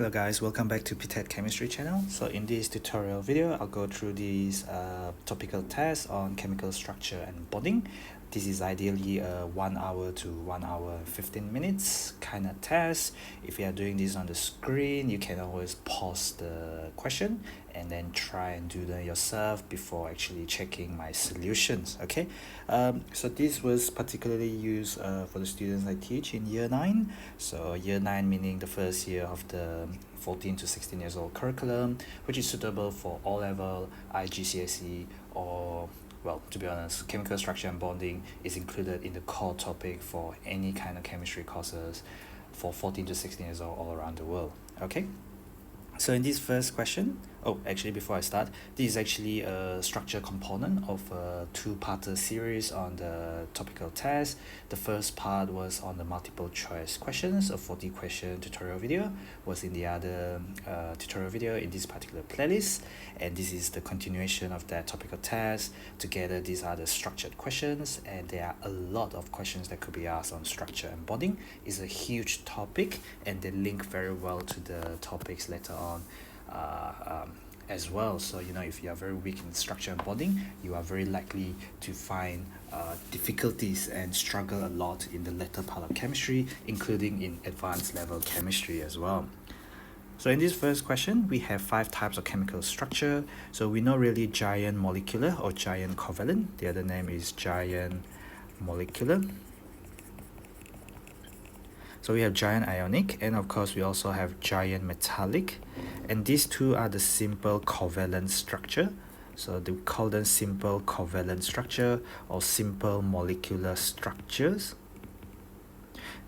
Hello guys, welcome back to ptet.chemistry channel. So in this tutorial video, I'll go through these topical tests on chemical structure and bonding. This is ideally a 1 hour to 1 hour 15 minutes kind of test. If you are doing this on the screen, you can always pause the question and then try and do them yourself before actually checking my solutions. Okay, so this was particularly used for the students I teach in year 9. So year 9 meaning the first year of the 14 to 16 years old curriculum, which is suitable for O-level, IGCSE, or, well, to be honest, chemical structure and bonding is included in the core topic for any kind of chemistry courses for 14 to 16 years old all around the world. Okay, so in this first question, actually before I start, this is actually a structure component of a two-parter series on the topical test. The first part was on the multiple choice questions. A 40 question tutorial video was in the other tutorial video in this particular playlist, and this is the continuation of that topical test. Together, these are the structured questions, and there are a lot of questions that could be asked on structure and bonding. It's a huge topic, and they link very well to the topics later on as well. So if you are very weak in structure and bonding, you are very likely to find difficulties and struggle a lot in the later part of chemistry, including in advanced level chemistry as well. So in this first question, we have 5 types of chemical structure. So we know really giant molecular or giant covalent. The other name is giant molecular. So we have giant ionic, and of course we also have giant metallic, and these two are the simple covalent structure. So we call them simple covalent structure or simple molecular structures.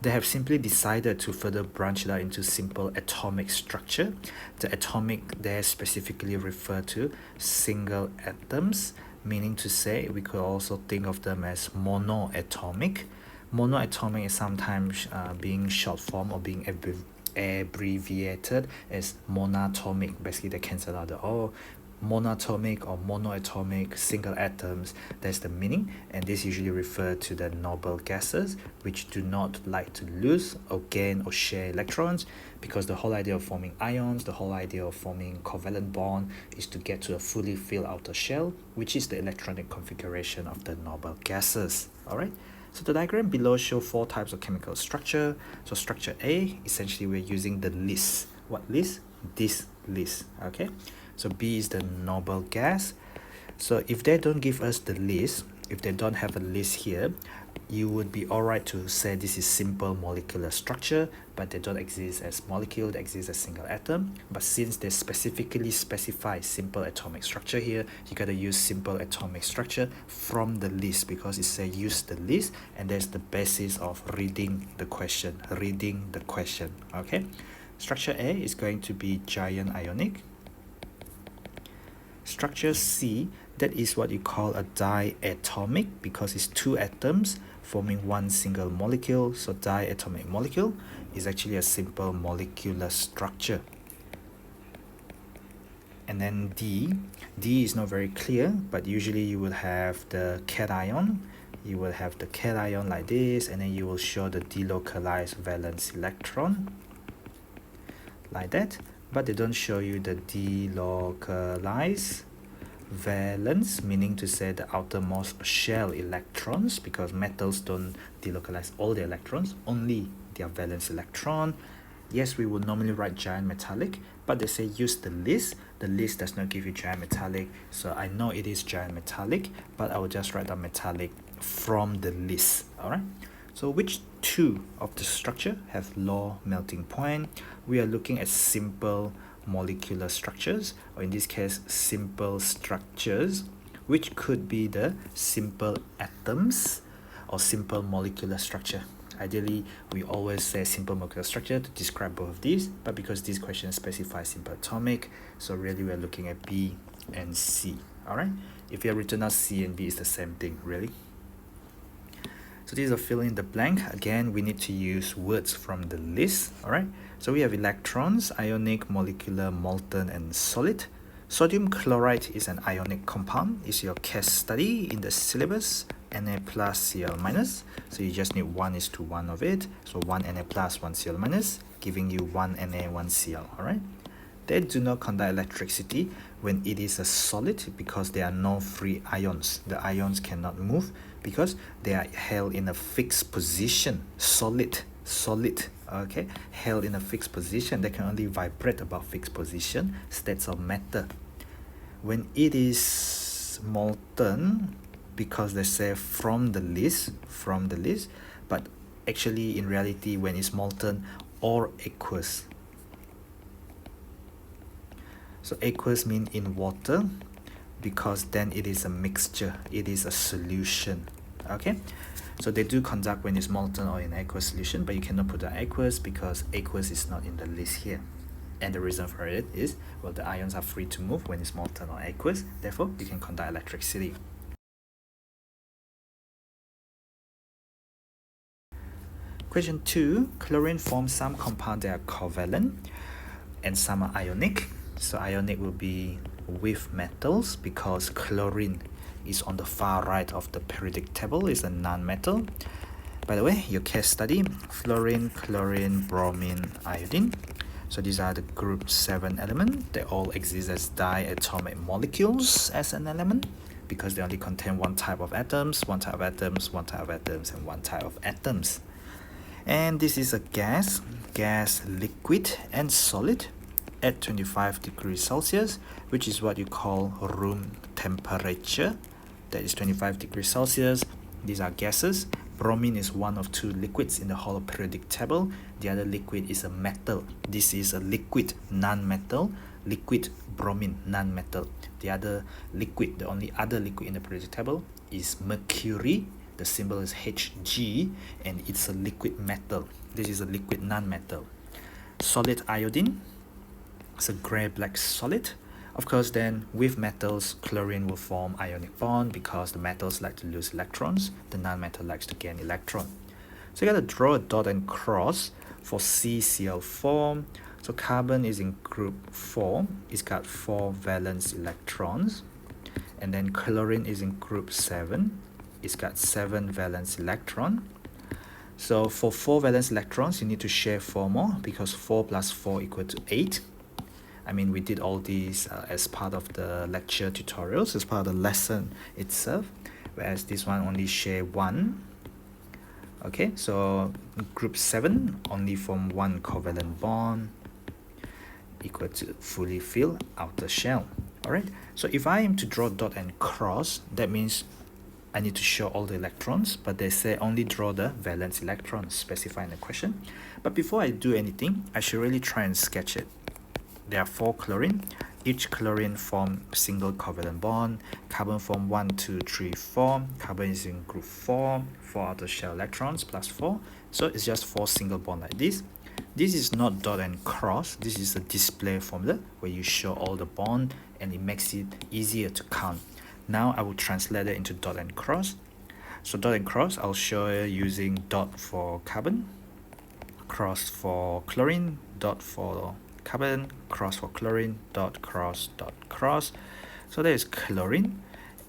They have simply decided to further branch it out into simple atomic structure. The atomic there specifically refer to single atoms, meaning to say we could also think of them as monoatomic. Monoatomic is sometimes being short form or being abbreviated as monatomic. Basically, they cancel out the monatomic or monoatomic single atoms. That's the meaning, and this usually refer to the noble gases, which do not like to lose or gain or share electrons, because the whole idea of forming ions, the whole idea of forming covalent bond is to get to a fully filled outer shell, which is the electronic configuration of the noble gases. All right. So the diagram below show 4 types of chemical structure. So structure A, essentially we're using the list. What list? This list. Okay. So B is the noble gas. So if they don't give us the list, if they don't have a list here, you would be alright to say this is simple molecular structure, but they don't exist as molecule, they exist as single atom. But since they specifically specify simple atomic structure here, you gotta use simple atomic structure from the list, because it says use the list, and that's the basis of reading the question. Okay, structure A is going to be giant ionic. Structure C, that is what you call a diatomic, because it's 2 atoms forming one single molecule. So diatomic molecule is actually a simple molecular structure. And then D is not very clear, but usually you will have the cation. You will have the cation like this, and then you will show the delocalized valence electron like that, but they don't show you the delocalized valence, meaning to say the outermost shell electrons, because metals don't delocalize all the electrons, only their valence electron. Yes, we would normally write giant metallic, but they say use the list. The list does not give you giant metallic, so I know it is giant metallic, but I will just write down metallic from the list. All right. So which 2 of the structure have low melting point? We are looking at simple molecular structures, or in this case simple structures, which could be the simple atoms or simple molecular structure. Ideally, we always say simple molecular structure to describe both of these, but because these questions specify simple atomic, so really we're looking at B and C. All right, if you have written out C and B, is the same thing, really. So these are fill in the blank. Again, we need to use words from the list. All right. So we have electrons, ionic, molecular, molten, and solid. Sodium chloride is an ionic compound. It's your case study in the syllabus. Na plus Cl minus. So you just need 1:1 of it. So 1 Na plus 1 Cl minus, giving you 1 Na 1 Cl. Alright. They do not conduct electricity when it is a solid because there are no free ions. The ions cannot move because they are held in a fixed position. Solid, okay, held in a fixed position. They can only vibrate about fixed position, states of matter. When it is molten, because they say from the list, but actually in reality when it's molten or aqueous. So aqueous mean in water, because then it is a mixture, it is a solution. Okay, so they do conduct when it's molten or in aqueous solution, but you cannot put the aqueous because aqueous is not in the list here. And the reason for it is, well, the ions are free to move when it's molten or aqueous, therefore you can conduct electricity. Question 2, chlorine forms some compounds that are covalent and some are ionic. So ionic will be with metals because chlorine is on the far right of the periodic table, is a non-metal. By the way, your case study, fluorine, chlorine, bromine, iodine. So these are the group 7 elements. They all exist as diatomic molecules as an element because they only contain one type of atoms, one type of atoms, one type of atoms, and one type of atoms. And this is a gas, liquid, and solid at 25 degrees Celsius, which is what you call room temperature. That is 25 degrees Celsius. These are gases. Bromine is one of 2 liquids in the whole periodic table. The other liquid is a metal. This is a liquid, non-metal. Liquid bromine, non-metal. The other liquid, the only other liquid in the periodic table is mercury. The symbol is Hg, and it's a liquid metal. This is a liquid non-metal. Solid iodine. It's a gray-black solid. Of course, then with metals, chlorine will form ionic bond because the metals like to lose electrons, the non-metal likes to gain electron. So you got to draw a dot and cross for CCl4. So carbon is in group 4. It's got 4 valence electrons. And then chlorine is in group 7. It's got 7 valence electron. So for 4 valence electrons, you need to share 4 more because 4 plus 4 equal to 8. I mean, we did all these as part of the lecture tutorials, as part of the lesson itself, whereas this one only share 1. Okay, so group 7 only form 1 covalent bond equal to fully filled outer shell. Alright, so if I am to draw dot and cross, that means I need to show all the electrons, but they say only draw the valence electrons specified in the question. But before I do anything, I should really try and sketch it. There are 4 chlorine. Each chlorine form single covalent bond. Carbon form 1, 2, 3, 4. Carbon is in group 4. 4 outer shell electrons plus 4. So it's just 4 single bond like this. This is not dot and cross. This is a display formula where you show all the bond and it makes it easier to count. Now I will translate it into dot and cross. So dot and cross, I'll show you using dot for carbon, cross for chlorine, dot for carbon, cross for chlorine, dot cross. So there is chlorine,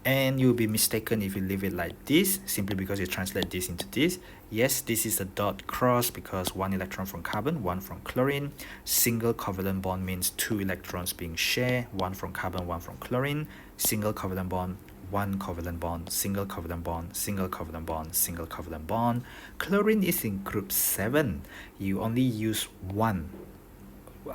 and you'll be mistaken if you leave it like this simply because you translate this into this. Yes, this is a dot cross because 1 electron from carbon, 1 from chlorine. Single covalent bond means 2 electrons being shared, 1 from carbon, 1 from chlorine. Single covalent bond, 1 covalent bond, single covalent bond, single covalent bond, single covalent bond. Chlorine is in group 7. You only use 1.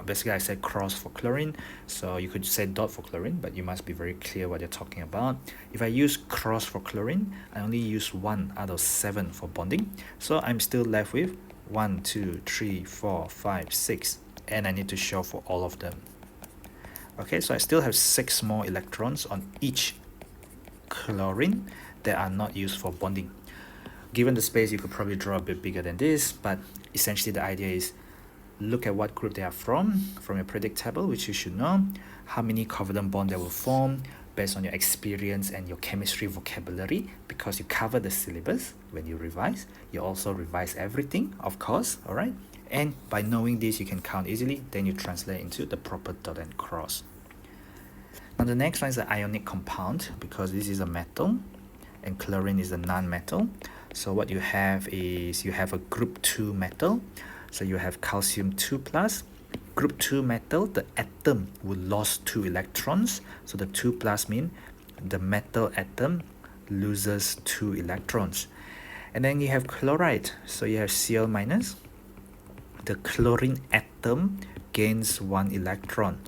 Basically I said cross for chlorine, so you could say dot for chlorine, but you must be very clear what you're talking about. If I use cross for chlorine, I only use 1 out of 7 for bonding, so I'm still left with 1, 2, 3, 4, 5, 6, and I need to show for all of them. Okay, so I still have 6 more electrons on each chlorine that are not used for bonding. Given the space, you could probably draw a bit bigger than this, but essentially the idea is look at what group they are from your periodic table, which you should know, how many covalent bonds they will form based on your experience and your chemistry vocabulary, because you cover the syllabus when you revise. You also revise everything, of course, all right? And by knowing this, you can count easily, then you translate into the proper dot and cross. Now the next one is the ionic compound, because this is a metal, and chlorine is a non-metal. So what you have is you have a group 2 metal. So you have calcium 2 plus. Group 2 metal, the atom will lose 2 electrons. So the 2 plus mean the metal atom loses 2 electrons. And then you have chloride. So you have Cl minus. The chlorine atom gains 1 electron.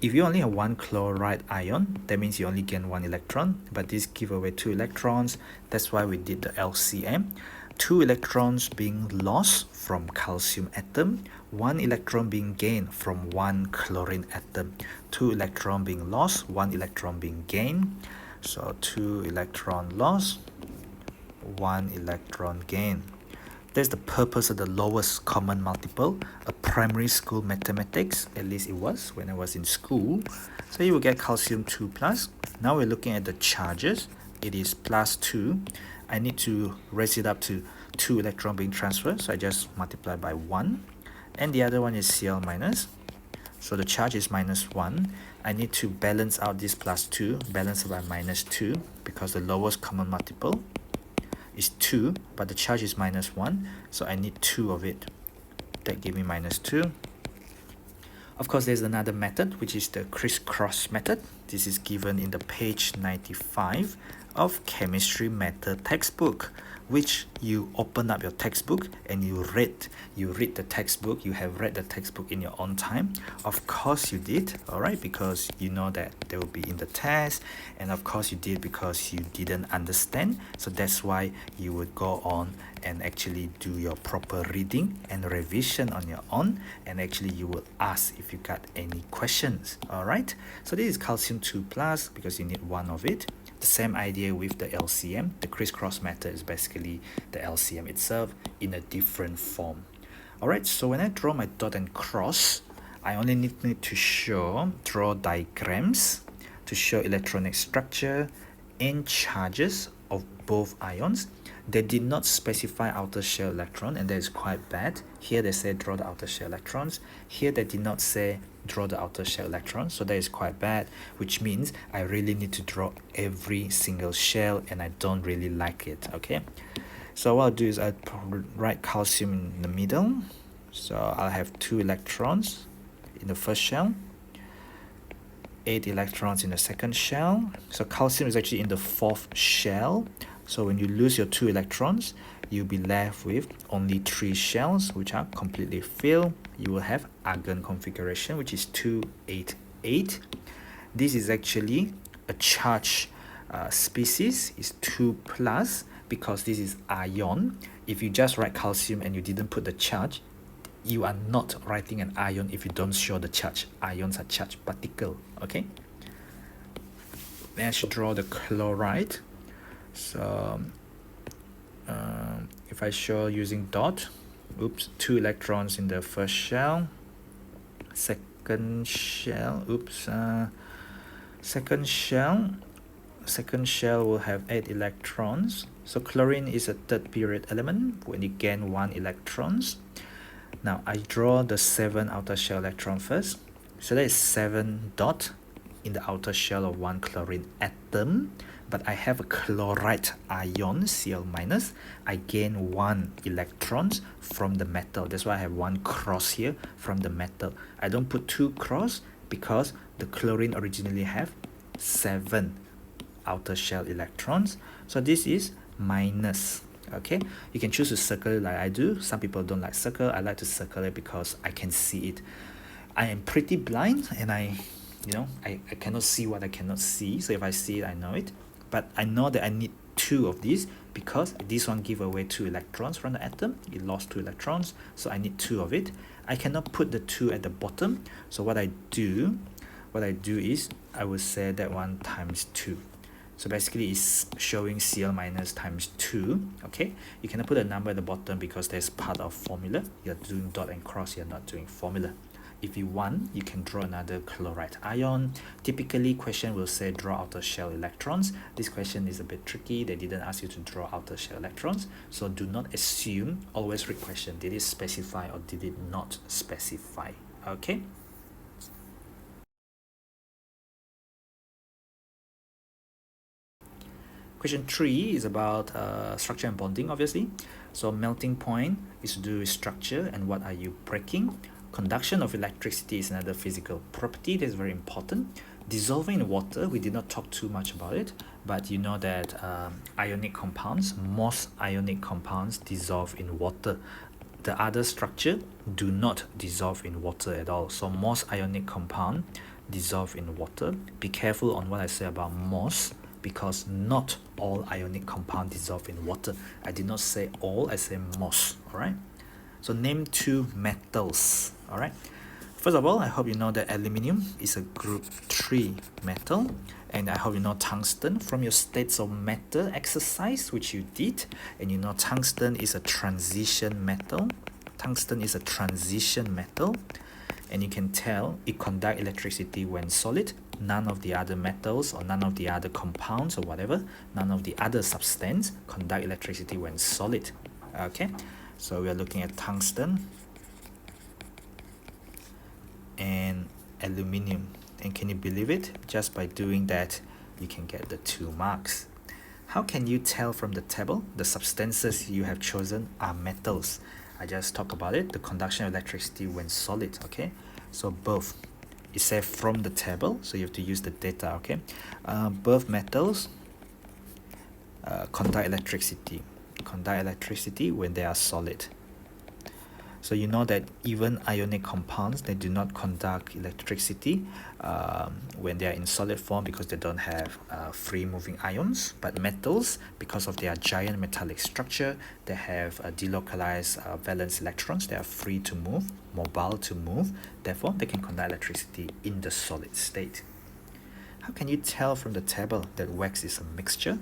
If you only have one chloride ion, that means you only gain 1 electron, but this give away 2 electrons. That's why we did the LCM. 2 electrons being lost from calcium atom, 1 electron being gained from 1 chlorine atom. 2 electron being lost, 1 electron being gained. So 2 electron lost, 1 electron gain. That's the purpose of the lowest common multiple, a primary school mathematics, at least it was when I was in school. So you will get calcium 2 plus. Now we're looking at the charges. It is plus 2. I need to raise it up to 2 electron being transferred, so I just multiply by 1. And the other one is Cl minus. So the charge is minus 1. I need to balance out this plus 2, balance it by minus 2, because the lowest common multiple is 2, but the charge is minus 1, so I need 2 of it. That gave me minus 2. Of course, there's another method, which is the Crisscross Method. This is given in the page 95 of Chemistry Method textbook, which you open up your textbook and you read the textbook. You have read the textbook in your own time. Of course you did, all right, because you know that they will be in the test, and of course you did because you didn't understand. So that's why you would go on and actually do your proper reading and revision on your own, and actually you will ask if you got any questions. All right, so this is calcium 2 plus because you need 1 of it. The same idea with the LCM. The crisscross method is basically the LCM itself in a different form. Alright, so when I draw my dot and cross, I only need to draw diagrams to show electronic structure and charges of both ions. They did not specify outer shell electron, and that is quite bad. Here they say draw the outer shell electrons. Here they did not say draw the outer shell electrons, so that is quite bad, which means I really need to draw every single shell, and I don't really like it. Okay, so what I'll do is I'll write calcium in the middle. So I'll have 2 electrons in the first shell, 8 electrons in the second shell. So calcium is actually in the 4th shell. So when you lose your 2 electrons, you'll be left with only 3 shells, which are completely filled. You will have argon configuration, which is 288. This is actually a charge species, is 2 plus, because this is ion. If you just write calcium and you didn't put the charge, you are not writing an ion if you don't show the charge. Ions are charged particle. Okay, let's draw the chloride. So if I show using dot, 2 electrons in the first shell, second shell will have 8 electrons. So chlorine is a 3rd period element when you gain 1 electrons. Now I draw the 7 outer shell electron first. So that is 7 dot in the outer shell of 1 chlorine atom. But I have a chloride ion, Cl minus. I gain 1 electrons from the metal. That's why I have 1 cross here from the metal. I don't put 2 cross because the chlorine originally have 7 outer shell electrons. So this is minus. Okay, you can choose to circle it like I do. Some people don't like circle. I like to circle it because I can see it. I am pretty blind, and I cannot see what I cannot see. So if I see it, I know it. But I know that I need 2 of these because this one give away 2 electrons from the atom. It lost 2 electrons, so I need 2 of it. I cannot put the 2 at the bottom. So what I do is I will say that one times 2. So basically it's showing Cl minus times 2. Okay, you cannot put a number at the bottom because that's part of formula. You're doing dot and cross, you're not doing formula. If you want, you can draw another chloride ion. Typically, question will say draw outer shell electrons. This question is a bit tricky. They didn't ask you to draw outer shell electrons. So do not assume. Always read question. Did it specify or did it not specify? Okay. Question 3 is about structure and bonding, obviously. So melting point is to do with structure and what are you breaking. Conduction of electricity is another physical property that is very important. Dissolving in water, we did not talk too much about it, but you know that ionic compounds, most ionic compounds dissolve in water. The other structure do not dissolve in water at all. So most ionic compound dissolve in water. Be careful on what I say about most, because not all ionic compound dissolve in water. I did not say all, I say most. All right. So name 2 metals. All right. First of all, I hope you know that aluminium is a group 3 metal, and I hope you know tungsten from your states of matter exercise which you did, and you know tungsten is a transition metal. Tungsten is a transition metal, and you can tell it conducts electricity when solid. None of the other metals or none of the other compounds or whatever, none of the other substance conduct electricity when solid. Okay, so we are looking at tungsten and aluminium, and can you believe it, just by doing that you can get the 2 marks. How can you tell from the table the substances you have chosen are metals? I just talked about it, the conduction of electricity when solid. Okay, so both, it said from the table, so you have to use the data. Okay, both metals conduct electricity when they are solid. So you know that even ionic compounds, they do not conduct electricity when they are in solid form because they don't have free moving ions. But metals, because of their giant metallic structure, they have delocalized valence electrons. They are free to move, mobile to move. Therefore, they can conduct electricity in the solid state. How can you tell from the table that wax is a mixture?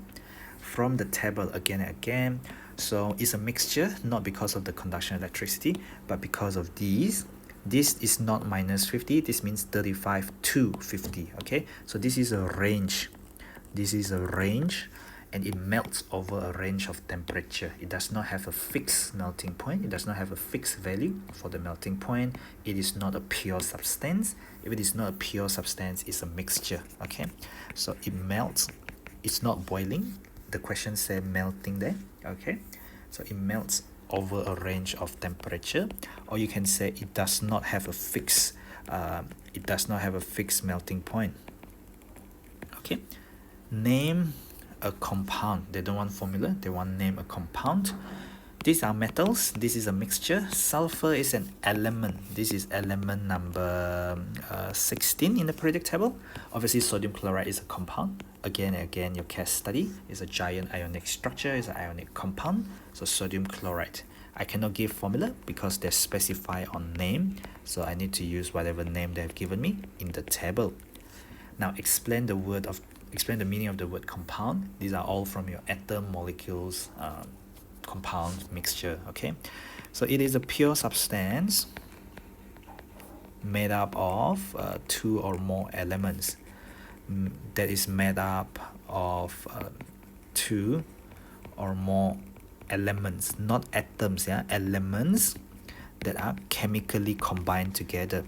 From the table again and again. So it's a mixture, not because of the conduction of electricity, but because of these. This is not minus 50, this means 35 to 50. Okay, so this is a range. This is a range, and it melts over a range of temperature. It does not have a fixed melting point. It does not have a fixed value for the melting point. It is not a pure substance. If it is not a pure substance, it's a mixture. Okay, so it melts. It's not boiling. The question said melting there. Okay, so it melts over a range of temperature, or you can say it does not have a fixed melting point. Okay, name a compound. They don't want formula, they want name a compound. These are metals. This is a mixture. Sulfur is an element. This is element number 16 in the periodic table. Obviously, sodium chloride is a compound. Again and again, your case study is a giant ionic structure, is an ionic compound. So sodium chloride. I cannot give formula because they're specified on name. So I need to use whatever name they have given me in the table. Now explain the meaning of the word compound. These are all from your atom, molecules, compound, mixture. Okay, so it is a pure substance made up of 2 or more elements. That is made up of 2 or more elements, not atoms, yeah, elements that are chemically combined together.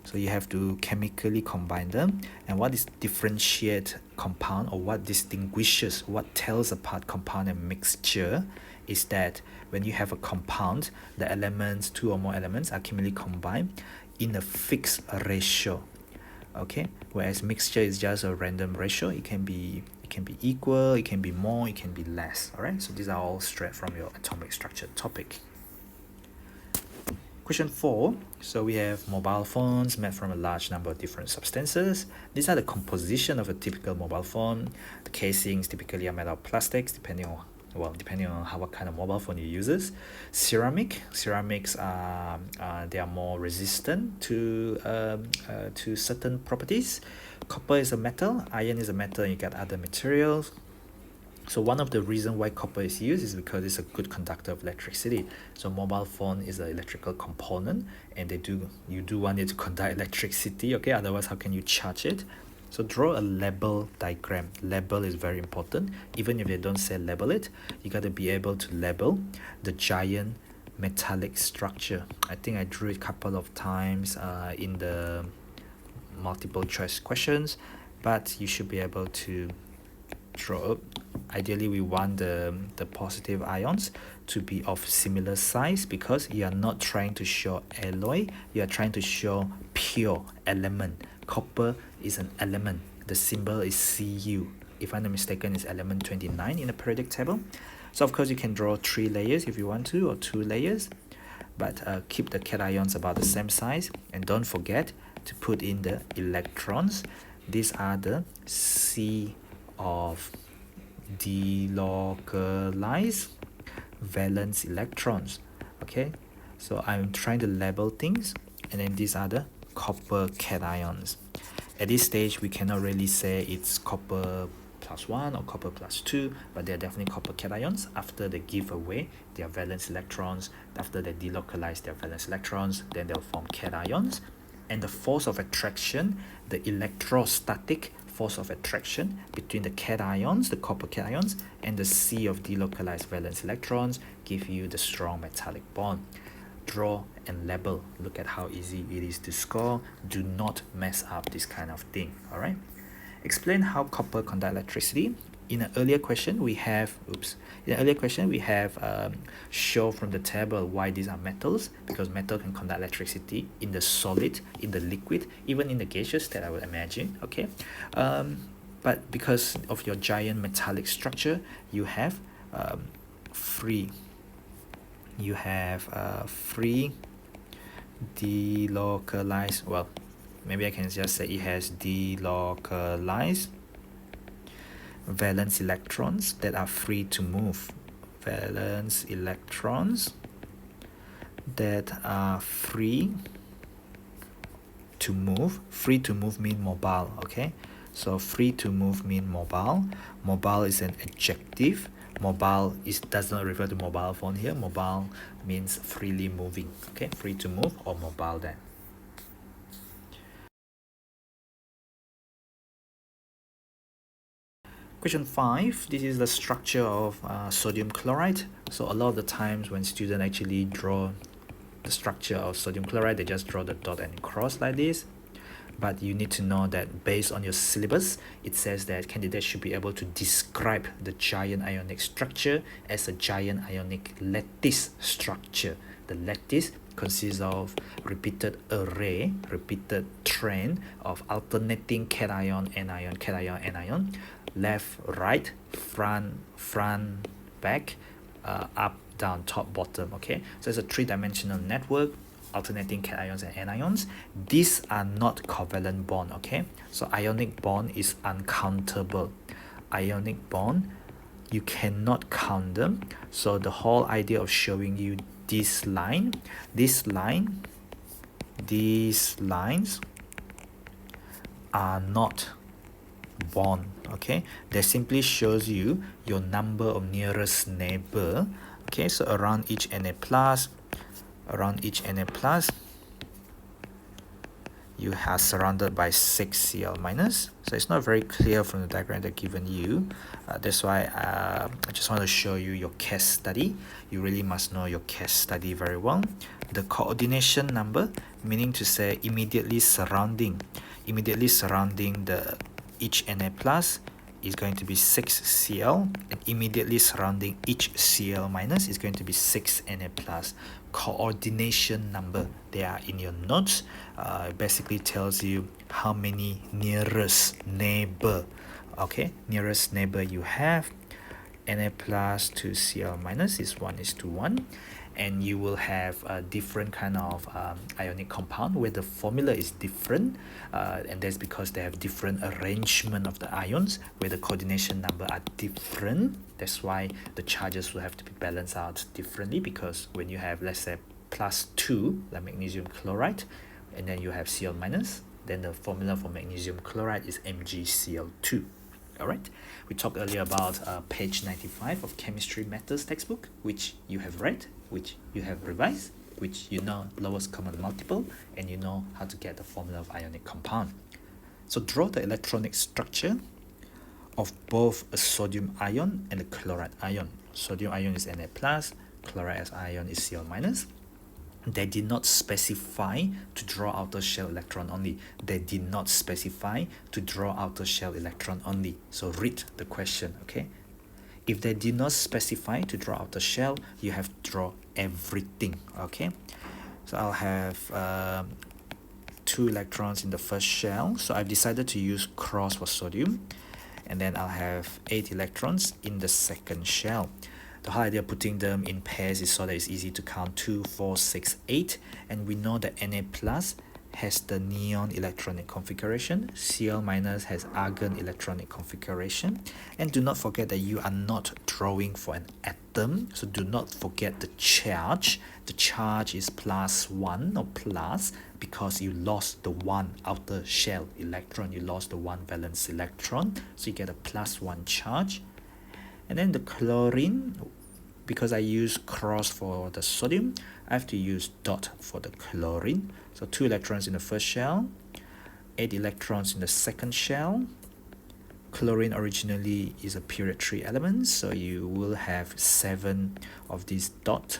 So you have to chemically combine them. And what is differentiate compound, or what distinguishes, what tells apart compound and mixture, is that when you have a compound, the elements, 2 or more elements, are chemically combined in a fixed ratio. Okay, whereas mixture is just a random ratio. It can be equal, it can be more, it can be less. All right, so these are all straight from your atomic structure topic. Question 4. So we have mobile phones made from a large number of different substances. These are the composition of a typical mobile phone. The casings typically are made of plastics, depending on what kind of mobile phone you uses. Ceramics are they are more resistant to certain properties. Copper is a metal, iron is a metal, and you get other materials. So one of the reasons why copper is used is because it's a good conductor of electricity. So mobile phone is an electrical component, and you do want it to conduct electricity. Okay, otherwise how can you charge it? So draw a label diagram. Label is very important. Even if they don't say label it, you got to be able to label the giant metallic structure. I think I drew it a couple of times in the multiple choice questions, but you should be able to ideally we want the positive ions to be of similar size, because you are not trying to show alloy, you are trying to show pure element. Copper is an element, the symbol is Cu. If I'm not mistaken, it's element 29 in the periodic table. So of course you can draw 3 layers if you want to, or 2 layers, but keep the cations about the same size, and don't forget to put in the electrons. These are the C of delocalized valence electrons. Okay, so I'm trying to label things, and then these are the copper cations. At this stage we cannot really say it's copper +1 or copper +2, but they're definitely copper cations. After they give away their valence electrons, after they delocalize their valence electrons, then they'll form cations. And the force of attraction, the electrostatic force of attraction between the cations, the copper cations, and the C of delocalized valence electrons give you the strong metallic bond. Draw and label. Look at how easy it is to score. Do not mess up this kind of thing. All right. Explain how copper conduct electricity. In an earlier question we have show from the table why these are metals, because metal can conduct electricity in the solid, in the liquid, even in the gaseous state, I would imagine. Okay, but because of your giant metallic structure, you have free delocalized, well, maybe I can just say it has delocalized valence electrons that are free to move. Valence electrons that are free to move. Free to move mean mobile. Okay, so free to move mean mobile. Mobile is an adjective. Mobile does not refer to mobile phone here. Mobile means freely moving. Okay, free to move or mobile then. Question 5, this is the structure of sodium chloride. So a lot of the times when students actually draw the structure of sodium chloride, they just draw the dot and cross like this. But you need to know that based on your syllabus, it says that candidates should be able to describe the giant ionic structure as a giant ionic lattice structure. The lattice consists of repeated trend of alternating cation, anion, cation, anion, left, right, front, back, up, down, top, bottom. Okay, so it's a 3-dimensional network, alternating cations and anions. These are not covalent bond. Okay, so ionic bond is uncountable. Ionic bond, you cannot count them. So the whole idea of showing you these lines are not bond. Okay, that simply shows you your number of nearest neighbor. Okay, so around each Na plus, you are surrounded by 6 Cl minus. So it's not very clear from the diagram they've given you. That's why I just want to show you your case study. You really must know your case study very well. The coordination number, meaning to say immediately surrounding the each Na plus is going to be 6 Cl, and immediately surrounding each Cl minus is going to be 6 Na plus. Coordination number, they are in your notes. Basically tells you how many nearest neighbor you have. Na plus to Cl minus is 1:1, and you will have a different kind of ionic compound where the formula is different, and that's because they have different arrangement of the ions where the coordination number are different. That's why the charges will have to be balanced out differently, because when you have, let's say, +2 like magnesium chloride, and then you have Cl minus, then the formula for magnesium chloride is MgCl2. Alright, we talked earlier about page 95 of chemistry methods textbook, which you have read, which you have revised, which you know lowest common multiple, and you know how to get the formula of ionic compound. So draw the electronic structure of both a sodium ion and a chloride ion. Sodium ion is Na plus, chloride ion is Cl minus. They did not specify to draw outer shell electron only. They did not specify to draw outer shell electron only. So read the question, okay? If they did not specify to draw outer shell, you have to draw everything, okay? So I'll have 2 electrons in the first shell. So I've decided to use cross for sodium. And then I'll have 8 electrons in the second shell. The whole idea of putting them in pairs is so that it's easy to count 2, 4, 6, 8. And we know that Na plus has the neon electronic configuration. Cl minus has argon electronic configuration. And do not forget that you are not drawing for an atom. So do not forget the charge. The charge is +1 or plus because you lost the 1 outer shell electron. You lost the 1 valence electron. So you get a +1 charge. And then the chlorine, because I use cross for the sodium, I have to use dot for the chlorine. So 2 electrons in the first shell, 8 electrons in the second shell. Chlorine originally is a period 3 element, so you will have 7 of these dot.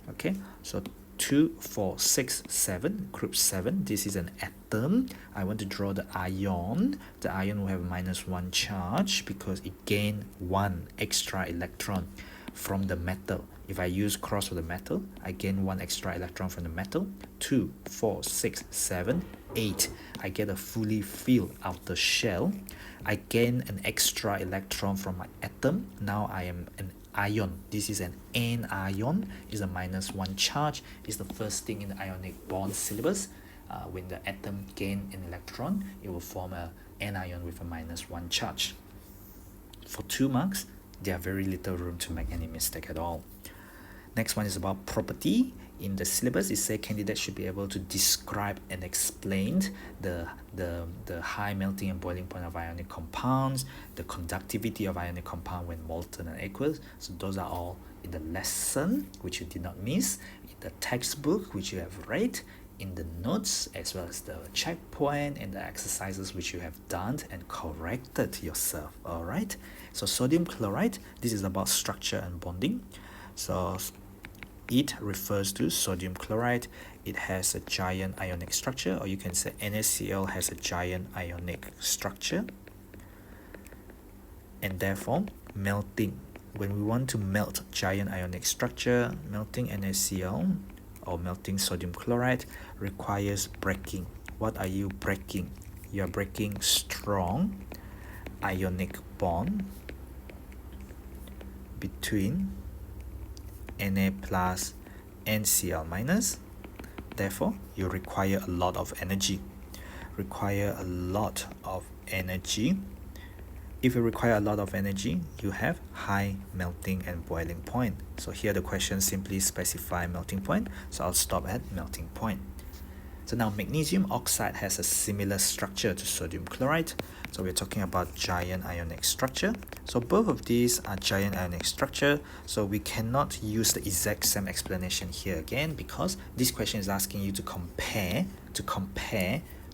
Okay, so 2, 4, 6, 7, group 7. This is an atom. I want to draw the ion. The ion will have -1 charge because it gained 1 extra electron from the metal. If I use cross for the metal, I gain 1 extra electron from the metal. 2, 4, 6, 7, 8. I get a fully filled outer shell. I gain an extra electron from my atom. Now I am an ion. This is an anion. It's a -1 charge. It's the first thing in the ionic bond syllabus. When the atom gain an electron, it will form an anion with a -1 charge. For 2 marks, there are very little room to make any mistake at all. Next one is about property. In the syllabus, it says candidates should be able to describe and explain the high melting and boiling point of ionic compounds, the conductivity of ionic compound when molten and aqueous. So those are all in the lesson, which you did not miss, in the textbook, which you have read, in the notes, as well as the checkpoint and the exercises which you have done and corrected yourself. All right. So sodium chloride, this is about structure and bonding. So it refers to sodium chloride. It has a giant ionic structure, or you can say NaCl has a giant ionic structure. And therefore, melting. When we want to melt giant ionic structure, melting NaCl or melting sodium chloride requires breaking. What are you breaking? You are breaking strong ionic bond between Na plus and Cl minus. Therefore, you require a lot of energy. If you require a lot of energy, you have high melting and boiling point. So here the question simply specify melting point. So I'll stop at melting point. So now magnesium oxide has a similar structure to sodium chloride. So we're talking about giant ionic structure. So both of these are giant ionic structure. So we cannot use the exact same explanation here again, because this question is asking you to compare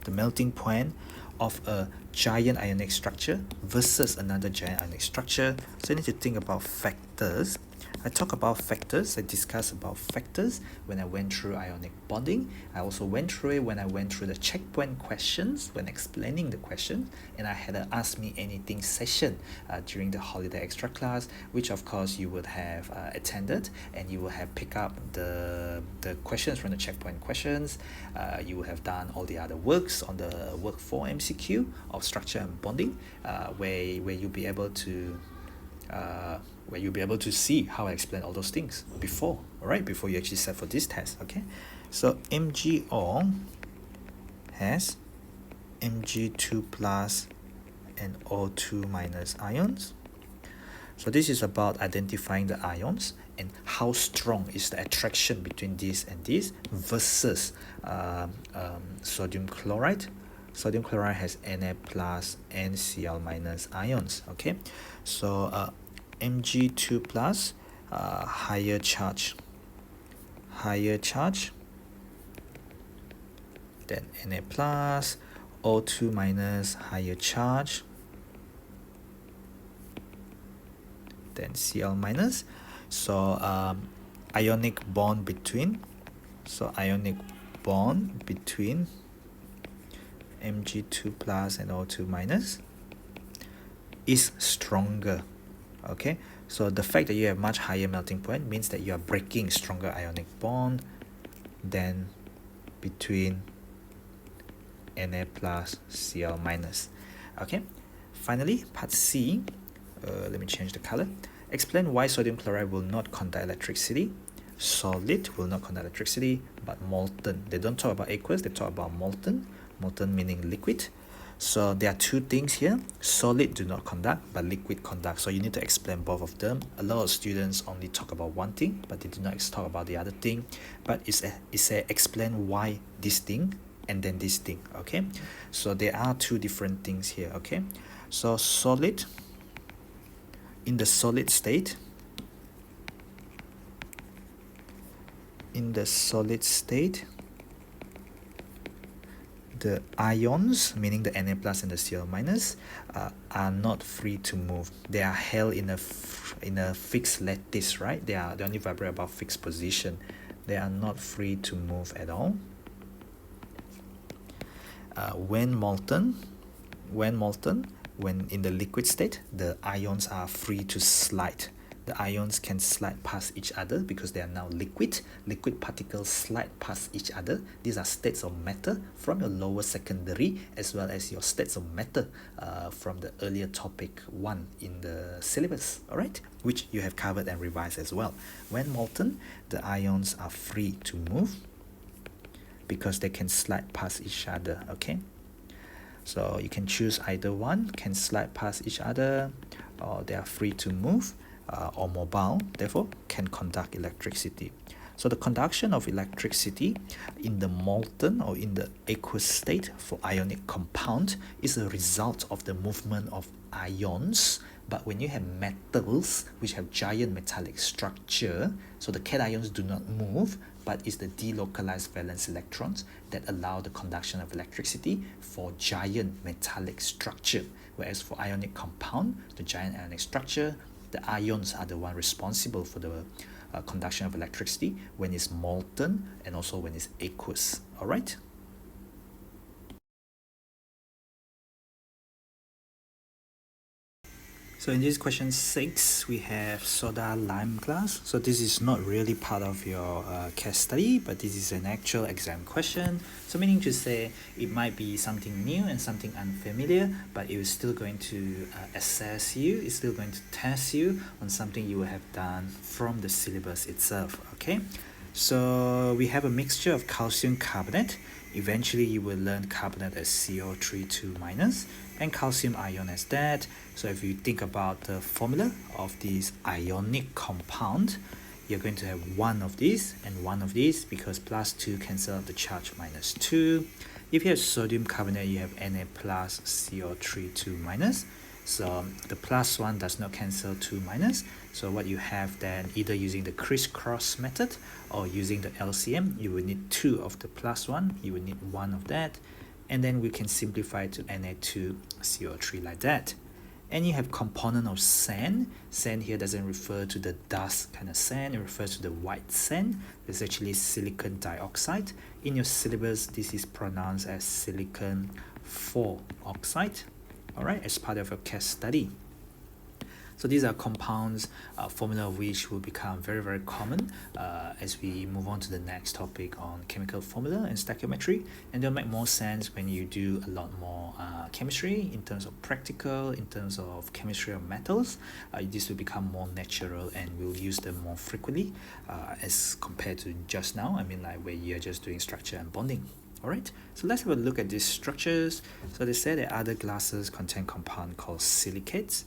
the melting point of a giant ionic structure versus another giant ionic structure. So you need to think about factors. I discussed about factors when I went through ionic bonding. I also went through it when I went through the checkpoint questions when explaining the question, and I had an Ask Me Anything session during the holiday extra class, which of course you would have attended, and you will have picked up the questions from the checkpoint questions. You will have done all the other works on the work 4 MCQ of structure and bonding, where you'll be able to see how I explain all those things before you actually set for this test. Okay, so MgO has Mg2 plus and O2 minus ions. So this is about identifying the ions and how strong is the attraction between this and this versus sodium chloride. Sodium chloride has Na plus and Cl minus ions. Okay, so Mg2 plus higher charge then Na plus, O2 minus higher charge, then Cl minus. So ionic bond between So ionic bond between Mg2 plus and O2 minus is stronger. Okay, so the fact that you have much higher melting point means that you are breaking stronger ionic bond than between Na plus Cl minus. Okay, finally part C, let me change the color. Explain why sodium chloride will not conduct electricity. Solid will not conduct electricity, but molten. They don't talk about aqueous, they talk about molten. Molten meaning liquid. So there are two things here. Solid do not conduct, but liquid conduct. So you need to explain both of them. A lot of students only talk about one thing, but they do not talk about the other thing. But it's a explain why this thing and then this thing. Okay, so there are two different things here. Okay, so solid, in the solid state, the ions, meaning the Na plus and the Cl minus, are not free to move. They are held in a fixed lattice, right? They only vibrate about fixed position. They are not free to move at all. When in the liquid state, the ions are free to slide. The ions can slide past each other because they are now liquid. Liquid particles slide past each other. These are states of matter from your lower secondary as well as your states of matter from the earlier topic 1 in the syllabus, all right, which you have covered and revised as well. When molten, the ions are free to move because they can slide past each other. Okay, so you can choose either one, can slide past each other, or they are free to move, or mobile, therefore can conduct electricity. So the conduction of electricity in the molten or in the aqueous state for ionic compound is a result of the movement of ions. But when you have metals which have giant metallic structure, so the cations do not move, but it's the delocalized valence electrons that allow the conduction of electricity for giant metallic structure. Whereas for ionic compound, the giant ionic structure, the ions are the one responsible for the conduction of electricity when it's molten and also when it's aqueous. All right. So in this question 6, we have soda lime glass. So this is not really part of your case study, but this is an actual exam question. So meaning to say it might be something new and something unfamiliar, but it is still going to assess you, it's still going to test you on something you have done from the syllabus itself. Okay, so we have a mixture of calcium carbonate. Eventually you will learn carbonate as CO3 2- and calcium ion as that. So if you think about the formula of this ionic compound, you're going to have one of these and one of these because +2 cancel out the charge -2. If you have sodium carbonate, you have Na plus CO3 2-. So the +1 does not cancel 2-. So what you have then, either using the crisscross method or using the LCM, you will need 2 of the +1, you will need 1 of that, and then we can simplify to Na2CO3 like that. And you have component of sand. Sand here doesn't refer to the dust kind of sand, it refers to the white sand. It's actually silicon dioxide. In your syllabus, this is pronounced as silicon 4 oxide, all right, as part of your case study. So these are compounds, formula of which will become very, very common as we move on to the next topic on chemical formula and stoichiometry. And they'll make more sense when you do a lot more chemistry in terms of practical, in terms of chemistry of metals. This will become more natural and we'll use them more frequently as compared to just now. I mean, like where you're just doing structure and bonding. Alright, so let's have a look at these structures. So they say that other glasses contain compound called silicates.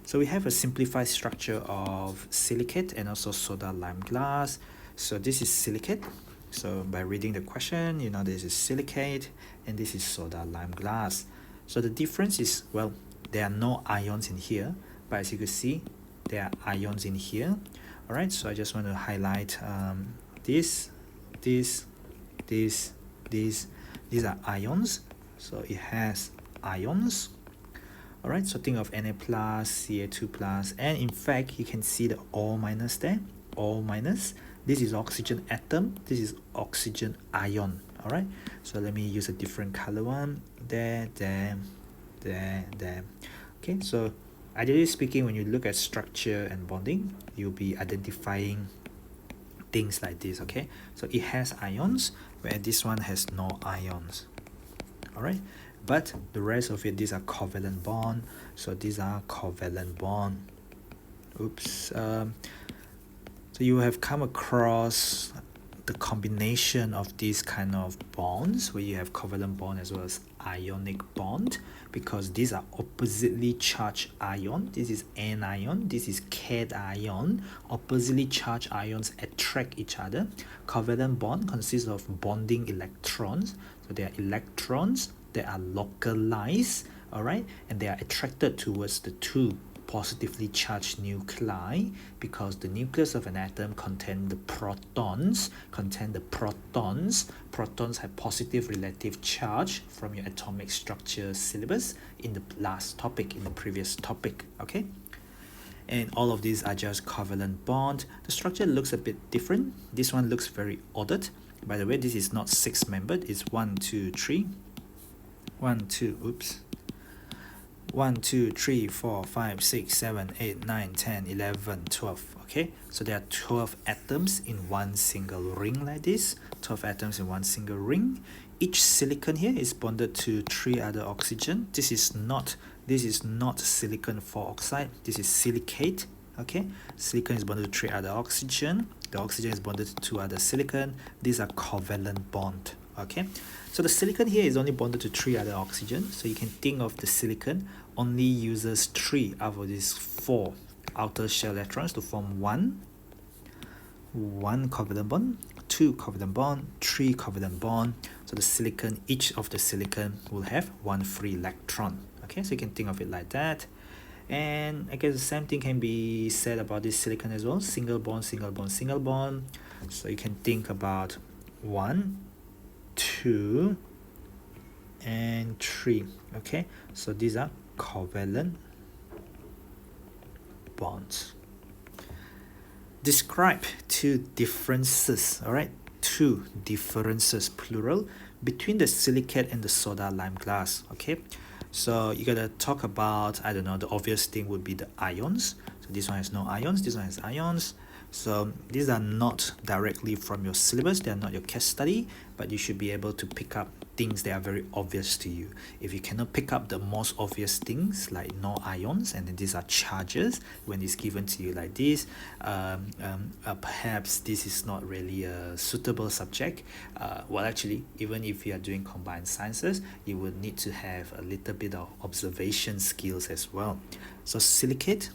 So we have a simplified structure of silicate and also soda lime glass. So this is silicate. So by reading the question, you know this is silicate and this is soda lime glass. So the difference is, well, there are no ions in here, but as you can see, there are ions in here. Alright, so I just want to highlight these are ions. So it has ions. Alright, so think of Na plus, Ca2 plus, and in fact you can see the O minus there, O minus, This is oxygen atom, this is oxygen ion. All right, so let me use a different color one. There. Okay, so ideally speaking, when you look at structure and bonding, you'll be identifying things like this. Okay, so it has ions, where this one has no ions. All right, but the rest of it, these are covalent bond. So these are covalent bond. So you have come across the combination of these kind of bonds where you have covalent bond as well as ionic bond, because these are oppositely charged ion. This is anion, this is cation. Oppositely charged ions attract each other. Covalent bond consists of bonding electrons. So they are electrons that are localized, all right, and they are attracted towards the two positively charged nuclei, because the nucleus of an atom contain the protons. Protons have positive relative charge from your atomic structure syllabus in the last topic, in the previous topic. Okay, and all of these are just covalent bond. The structure looks a bit different. This one looks very ordered. By the way, this is not 6-membered, it's 1 2 3 1 2 3 4 5 6 7 8 9 10 11 12. Okay, so there are 12 atoms in one single ring like this. 12 atoms in one single ring. Each silicon here is bonded to 3 other oxygen. This is not silicon 4 oxide, this is silicate. Okay, silicon is bonded to 3 other oxygen. The oxygen is bonded to 2 other silicon. These are covalent bond. Okay, so the silicon here is only bonded to 3 other oxygen, so you can think of the silicon only uses 3 out of these 4 outer shell electrons to form one covalent bond, 2 covalent bond, 3 covalent bond. So the silicon, each of the silicon will have 1 free electron. Okay, so you can think of it like that. And I guess the same thing can be said about this silicon as well. Single bond, single bond, single bond. So you can think about 1, 2, and 3. Okay, so these are covalent bonds. Describe 2 differences, all right, 2 differences, plural, between the silicate and the soda lime glass. Okay, so you gotta talk about, I don't know, the obvious thing would be the ions. So this one has no ions, this one has ions. So these are not directly from your syllabus, they are not your case study, but you should be able to pick up things that are very obvious to you. If you cannot pick up the most obvious things like no ions, and then these are charges when it's given to you like this, perhaps this is not really a suitable subject. Well, actually, even if you are doing combined sciences, you will need to have a little bit of observation skills as well. So silicate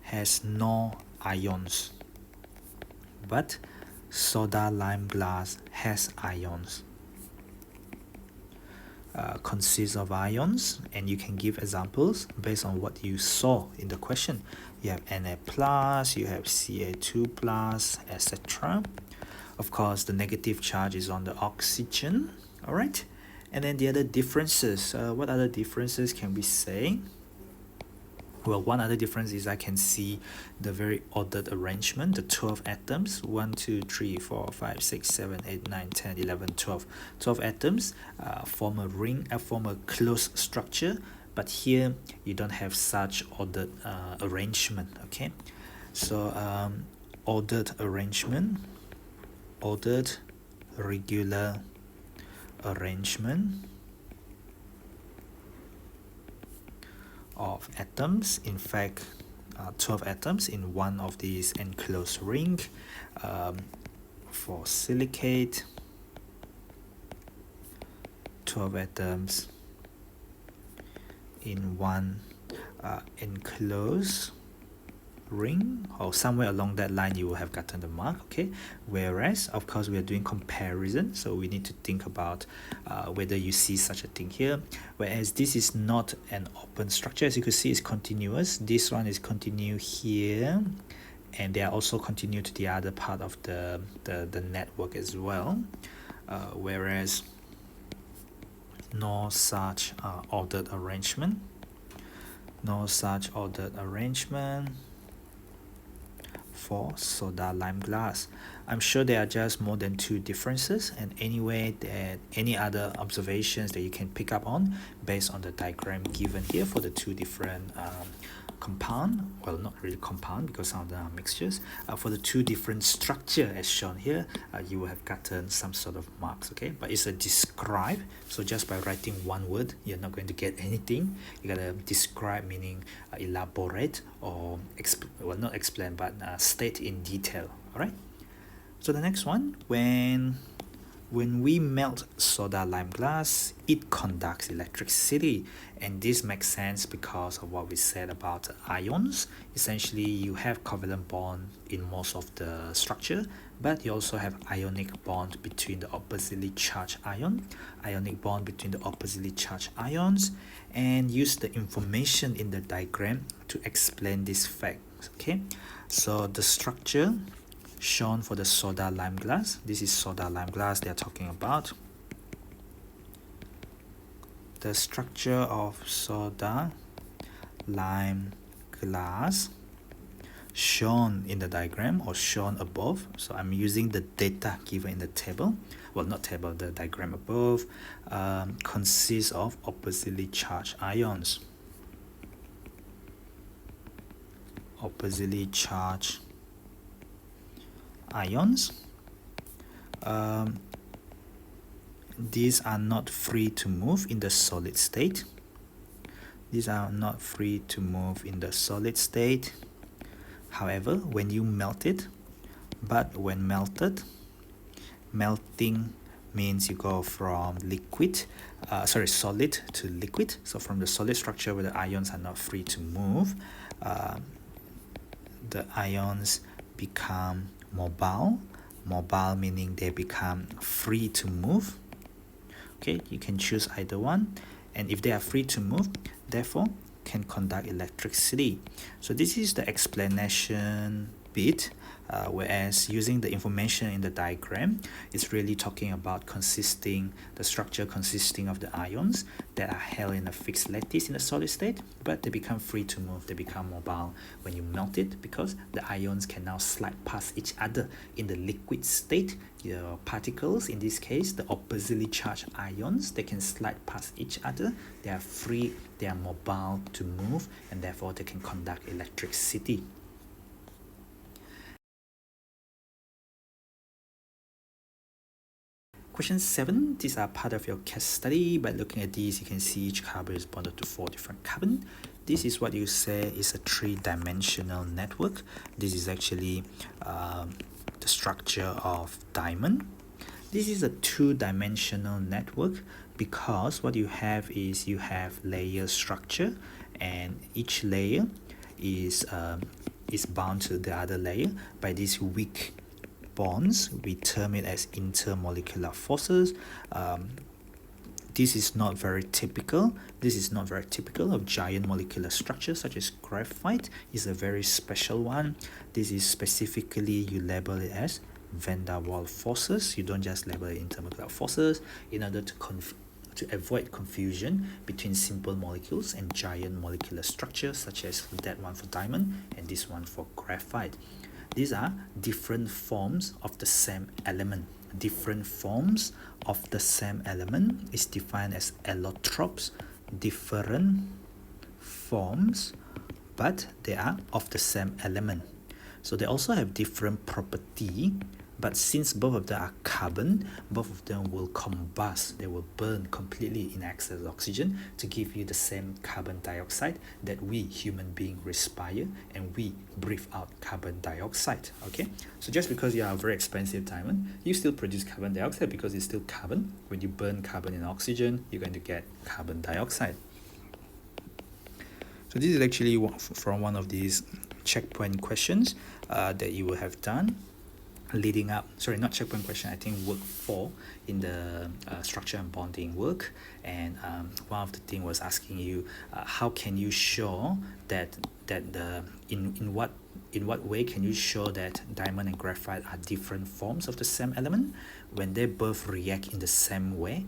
has no ions, but soda lime glass has ions. Consists of ions, and you can give examples based on what you saw in the question. You have Na plus, you have Ca2 plus, etc. Of course, the negative charge is on the oxygen. All right, and then the other differences. What other differences can we say? Well, one other difference is I can see the very ordered arrangement, the 12 atoms, 1, 2, 3, 4, 5, 6, 7, 8, 9, 10, 11, 12. 12 atoms form a ring, form a closed structure, but here you don't have such ordered arrangement. Okay, so ordered arrangement, ordered regular arrangement of atoms. In fact, 12 atoms in one of these enclosed ring. For silicate, 12 atoms in one enclosed ring, or somewhere along that line you will have gotten the mark. Okay, whereas of course we are doing comparison, so we need to think about whether you see such a thing here. Whereas this is not an open structure, as you can see, it's continuous. This one is continuous here, and they are also continued to the other part of the network as well. Whereas no such ordered arrangement, no such ordered arrangement for soda lime glass. I'm sure there are just more than two differences, and anyway, that any other observations that you can pick up on based on the diagram given here for the two different compound, well, not really compound because some of them are mixtures, for the two different structure as shown here, you will have gotten some sort of marks, okay? But it's a describe, so just by writing one word you're not going to get anything. You gotta describe, meaning elaborate, or well, not explain, but state in detail. All right, so the next one, when we melt soda lime glass, it conducts electricity, and this makes sense because of what we said about ions. Essentially, you have covalent bond in most of the structure, but you also have ionic bond between the oppositely charged ionic bond between the oppositely charged ions, and use the information in the diagram to explain this fact. Okay, so the structure shown for the soda lime glass, this is soda lime glass they are talking about. The structure of soda lime glass shown in the diagram or shown above. So I'm using the data given in the table, well, not table, the diagram above, consists of oppositely charged ions. Oppositely charged ions. These are not free to move in the solid state. These are not free to move in the solid state. However, when you melt it, but when melted, melting means you go from solid to liquid. So from the solid structure where the ions are not free to move, the ions become mobile meaning they become free to move. Okay, you can choose either one, and if they are free to move, therefore can conduct electricity. So this is the explanation bit, whereas using the information in the diagram, it's really talking about the structure consisting of the ions that are held in a fixed lattice in a solid state, but they become free to move, they become mobile when you melt it, because the ions can now slide past each other in the liquid state. Your particles, in this case the oppositely charged ions, they can slide past each other, they are free, they are mobile to move, and therefore they can conduct electricity. Question 7, these are part of your case study. By looking at these, you can see each carbon is bonded to 4 different carbon. This is what you say is a 3-dimensional network. This is actually the structure of diamond. This is a 2-dimensional network because what you have is you have layer structure, and each layer is bound to the other layer by these weak bonds. We term it as intermolecular forces. This is not very typical. This is not very typical of giant molecular structures such as graphite. It's a very special one. This is specifically, you label it as van der Waals forces. You don't just label it intermolecular forces in order to avoid confusion between simple molecules and giant molecular structures, such as that one for diamond and this one for graphite. These are different forms of the same element. Different forms of the same element is defined as allotropes. Different forms, but they are of the same element. So they also have different property, but since both of them are carbon, both of them will combust. They will burn completely in excess of oxygen to give you the same carbon dioxide that we human beings respire, and we breathe out carbon dioxide. Okay, so just because you are a very expensive diamond, you still produce carbon dioxide because it's still carbon. When you burn carbon in oxygen, you're going to get carbon dioxide. So this is actually from one of these checkpoint questions that you will have done leading up, sorry, not checkpoint question, I think work 4 in the structure and bonding work. And one of the thing was asking you how can you show that in what way can you show that diamond and graphite are different forms of the same element when they both react in the same way,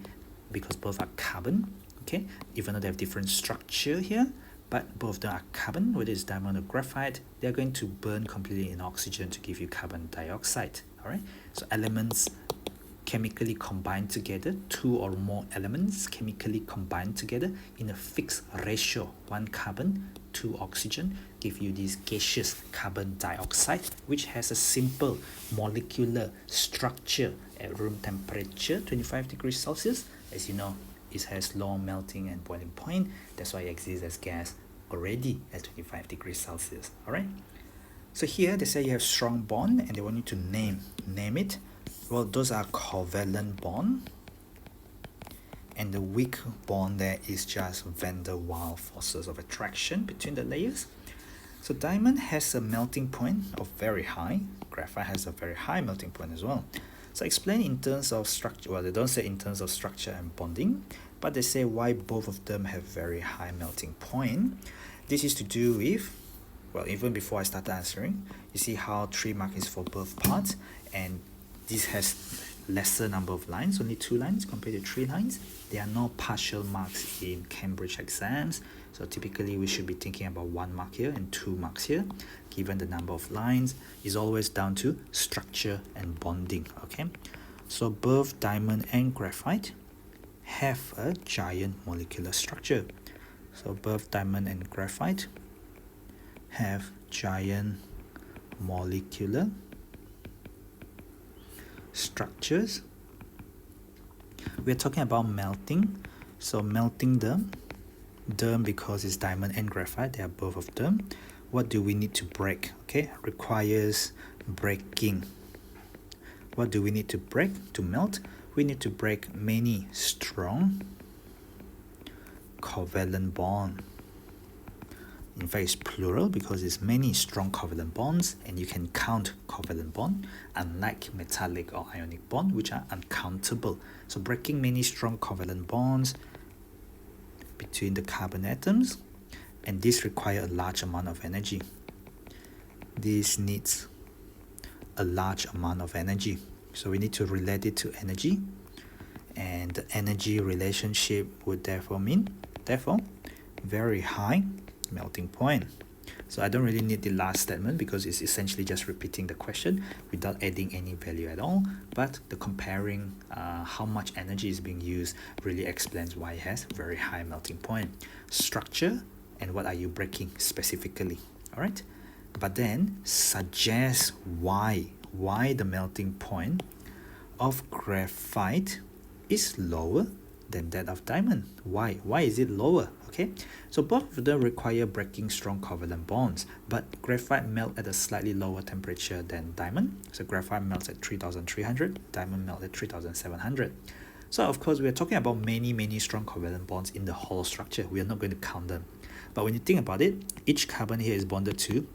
because both are carbon. Okay, even though they have different structure here, but both of them are carbon, whether it's diamond or graphite, they're going to burn completely in oxygen to give you carbon dioxide. All right, so elements chemically combined together, two or more elements chemically combined together in a fixed ratio, 1 carbon, 2 oxygen, give you this gaseous carbon dioxide, which has a simple molecular structure at room temperature, 25 degrees Celsius. As you know, it has low melting and boiling point. That's why it exists as gas already at 25 degrees Celsius. All right. So here they say you have strong bond and they want you to name it. Well, those are covalent bond, and the weak bond there is just van der Waals forces of attraction between the layers. So diamond has a melting point of very high. Graphite has a very high melting point as well. So explain in terms of structure. Well, they don't say in terms of structure and bonding, but they say why both of them have very high melting point. This is to do with, well, even before I started answering, you see how 3 mark is for both parts, and this has lesser number of lines, only 2 lines compared to 3 lines. There are no partial marks in Cambridge exams, so typically we should be thinking about 1 mark here and 2 marks here. Given the number of lines, is always down to structure and bonding. Okay, so both diamond and graphite have a giant molecular structure. So both diamond and graphite have giant molecular structures. We're talking about melting, so melting them because it's diamond and graphite, they are both of them. What do we need to break? Okay, requires breaking. What do we need to break to melt? We need to break many strong covalent bonds. In fact, it's plural because it's many strong covalent bonds, and you can count covalent bond, unlike metallic or ionic bond, which are uncountable. So breaking many strong covalent bonds between the carbon atoms, and this requires a large amount of energy. This needs a large amount of energy. So we need to relate it to energy, and the energy relationship would therefore mean, very high melting point. So I don't really need the last statement because it's essentially just repeating the question without adding any value at all, but the comparing how much energy is being used really explains why it has very high melting point. Structure and what are you breaking specifically, all right? But then suggest why the melting point of graphite is lower than that of diamond. Why is it lower? Okay, so both of them require breaking strong covalent bonds, but graphite melt at a slightly lower temperature than diamond. So graphite melts at 3300, diamond melts at 3700. So of course we are talking about many strong covalent bonds in the whole structure. We are not going to count them, but when you think about it, each carbon here is bonded to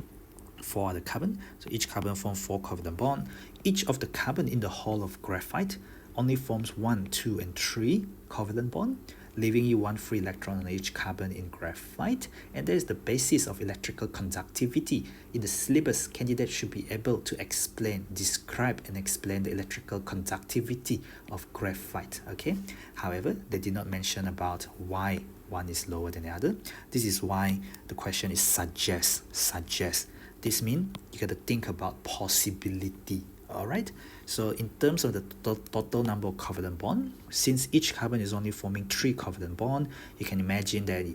4 other carbon, so each carbon forms 4 covalent bonds. Each of the carbon in the whole of graphite only forms 1, 2, and 3 covalent bond, leaving you 1 free electron on each carbon in graphite, and that is the basis of electrical conductivity. In the syllabus, candidates should be able to describe and explain the electrical conductivity of graphite. Okay, however, they did not mention about why one is lower than the other. This is why the question is suggest. This means you got to think about possibility. All right, so in terms of the total number of covalent bond, since each carbon is only forming 3 covalent bond, you can imagine that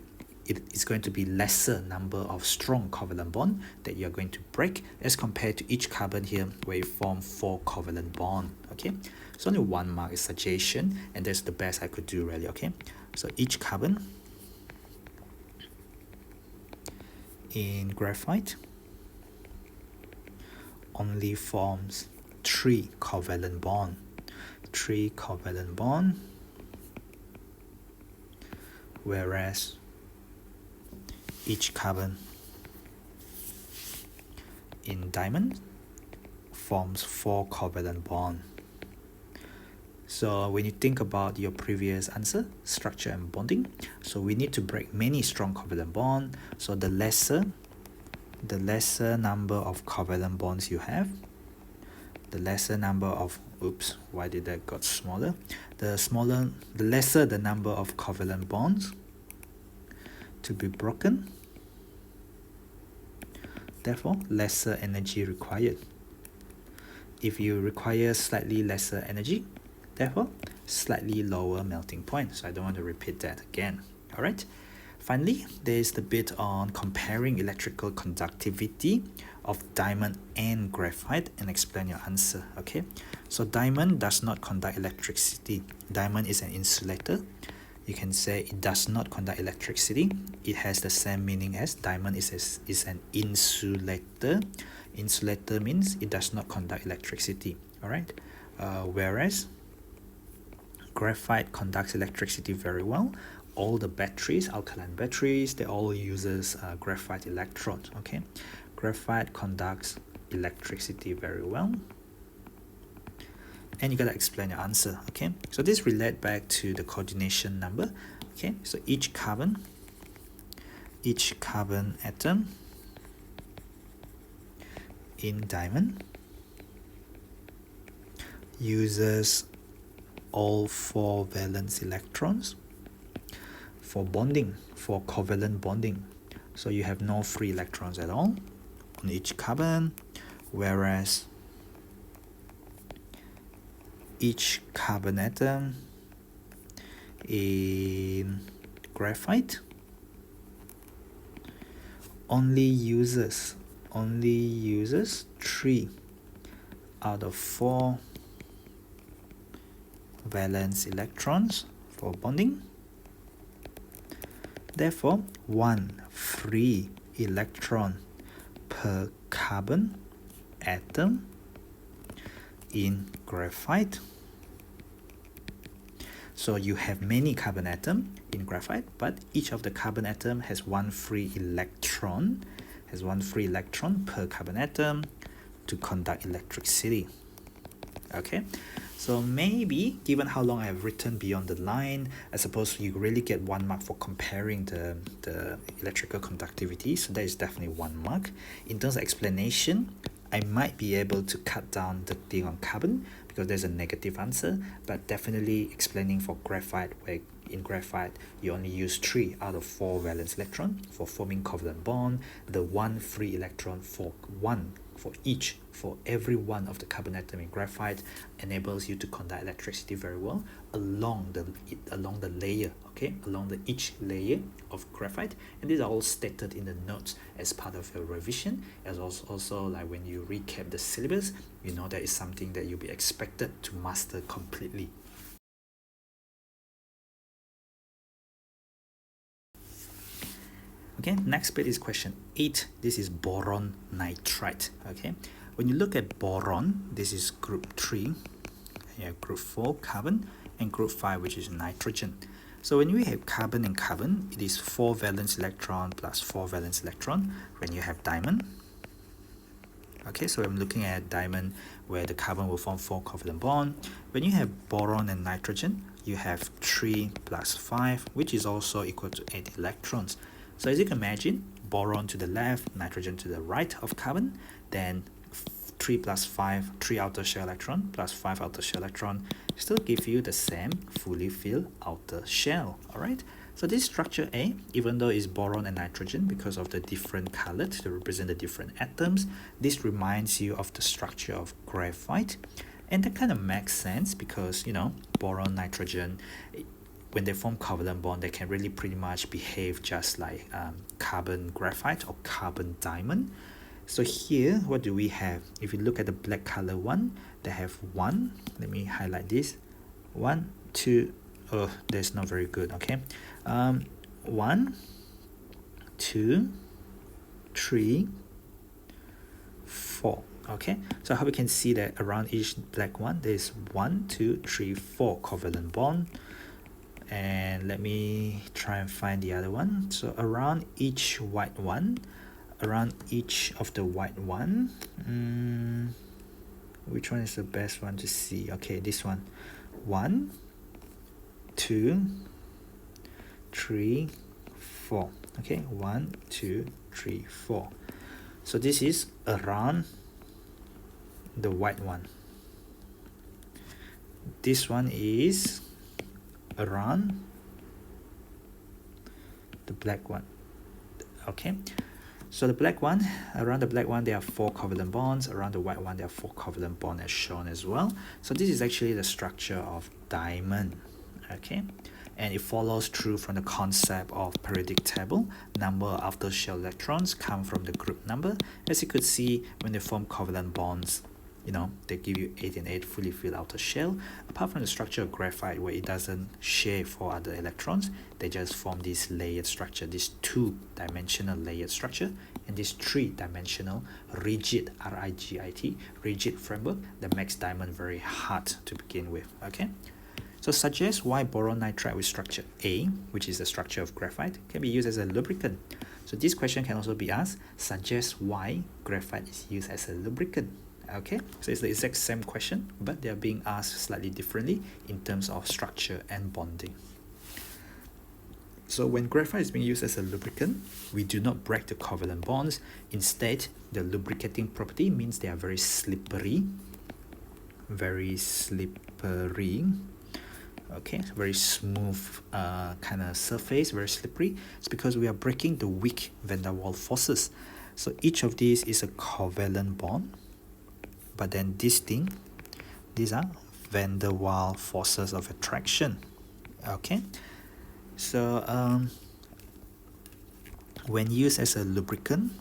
it is going to be lesser number of strong covalent bond that you are going to break as compared to each carbon here where you form 4 covalent bond. Okay, so only 1 mark is suggestion, and that's the best I could do really. Okay, so each carbon in graphite only forms 3 covalent bond. 3 covalent bond, whereas each carbon in diamond forms 4 covalent bond. So when you think about your previous answer, structure and bonding, so we need to break many strong covalent bond. So the lesser number of covalent bonds you have, the lesser number of why did that got smaller? The lesser the number of covalent bonds to be broken, therefore lesser energy required. if you require slightly lesser energy, therefore slightly lower melting point. So I don't want to repeat that again. All right. Finally, there is the bit on comparing electrical conductivity of diamond and graphite and explain your answer. Okay, so diamond does not conduct electricity. Diamond is an insulator. You can say it does not conduct electricity. It has the same meaning as diamond is an insulator. Insulator means it does not conduct electricity. All right, whereas graphite conducts electricity very well. All the batteries, alkaline batteries, they all uses graphite electrodes. Okay, graphite conducts electricity very well, and you gotta explain your answer. Okay, so this relate back to the coordination number. Okay, so each carbon atom in diamond uses all 4 valence electrons for bonding, for covalent bonding. So you have no free electrons at all on each carbon, whereas each carbon atom in graphite only uses 3 out of 4 valence electrons for bonding. Therefore, 1 free electron per carbon atom in graphite. So you have many carbon atom in graphite, but each of the carbon atom has 1 free electron, per carbon atom to conduct electricity. Okay, so maybe given how long I have written beyond the line, I suppose you really get 1 mark for comparing the electrical conductivity. So that is definitely 1 mark. In terms of explanation, I might be able to cut down the thing on carbon because there's a negative answer, but definitely explaining for graphite, where in graphite you only use 3 out of 4 valence electron for forming covalent bond. The 1 free electron for every one of the carbon atom in graphite enables you to conduct electricity very well along the layer, okay, along each layer of graphite. And these are all stated in the notes as part of your revision, as also like when you recap the syllabus, you know that is something that you'll be expected to master completely. Okay, next bit is question 8. This is boron nitrite. Okay, when you look at boron, this is group 3, you have group 4 carbon and group 5, which is nitrogen. So when we have carbon and carbon, it is 4 valence electron plus 4 valence electron. When you have diamond, okay, so I'm looking at diamond where the carbon will form 4 covalent bond. When you have boron and nitrogen, you have 3 plus 5, which is also equal to 8 electrons. So as you can imagine, boron to the left, nitrogen to the right of carbon, then 3 plus 5, 3 outer shell electron plus 5 outer shell electron still give you the same fully filled outer shell. Alright, so this structure A, even though it's boron and nitrogen because of the different colors to represent the different atoms, this reminds you of the structure of graphite. And that kind of makes sense because, you know, boron, nitrogen, when they form covalent bond, they can really pretty much behave just like carbon graphite or carbon diamond. So here, what do we have? If you look at the black color one, they have 1. Let me highlight this. 1, 2. Oh, that's not very good. Okay. 1, 2, 3, 4. Okay. So how we can see that around each black one, there's 1, 2, 3, 4 covalent bond. And let me try and find the other one. So around each white one, around each of the white one, which one is the best one to see? Okay, this one. 1, 2, 3, 4. Okay, 1, 2, 3, 4. So this is around the white one. This one is around the black one. Okay, So the black one, around the black one, there are 4 covalent bonds. Around the white one, there are 4 covalent bonds as shown as well. So this is actually the structure of diamond, okay? And it follows through from the concept of periodic table. Number of outer shell electrons come from the group number. As you could see, when they form covalent bonds, they give you 8 and 8 fully filled outer shell. Apart from the structure of graphite, where it doesn't share 4 other electrons, they just form this layered structure, this 2-dimensional layered structure, and this 3-dimensional rigid, R-I-G-I-T, rigid framework that makes diamond very hard to begin with, okay? So suggest why boron nitride with structure A, which is the structure of graphite, can be used as a lubricant. So this question can also be asked, suggest why graphite is used as a lubricant. Okay, so it's the exact same question, but they are being asked slightly differently in terms of structure and bonding. So when graphite is being used as a lubricant, we do not break the covalent bonds. Instead, the lubricating property means they are very slippery. Very slippery. Okay, very smooth kind of surface, very slippery. It's because we are breaking the weak van der Waals forces. So each of these is a covalent bond. But then these are van der Waals forces of attraction. Okay, so when used as a lubricant,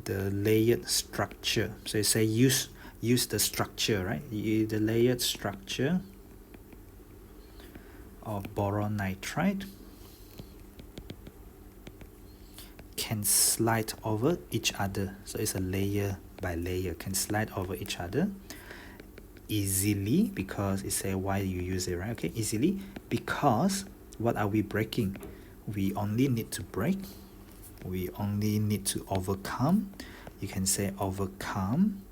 the layered structure. So you say use the structure, right? The layered structure of boron nitride can slide over each other. So it's a layer by layer, can slide over each other easily, because it say why you use it, right? Okay, easily, because what are we breaking? We only need to break, we only need to overcome. You can say overcome,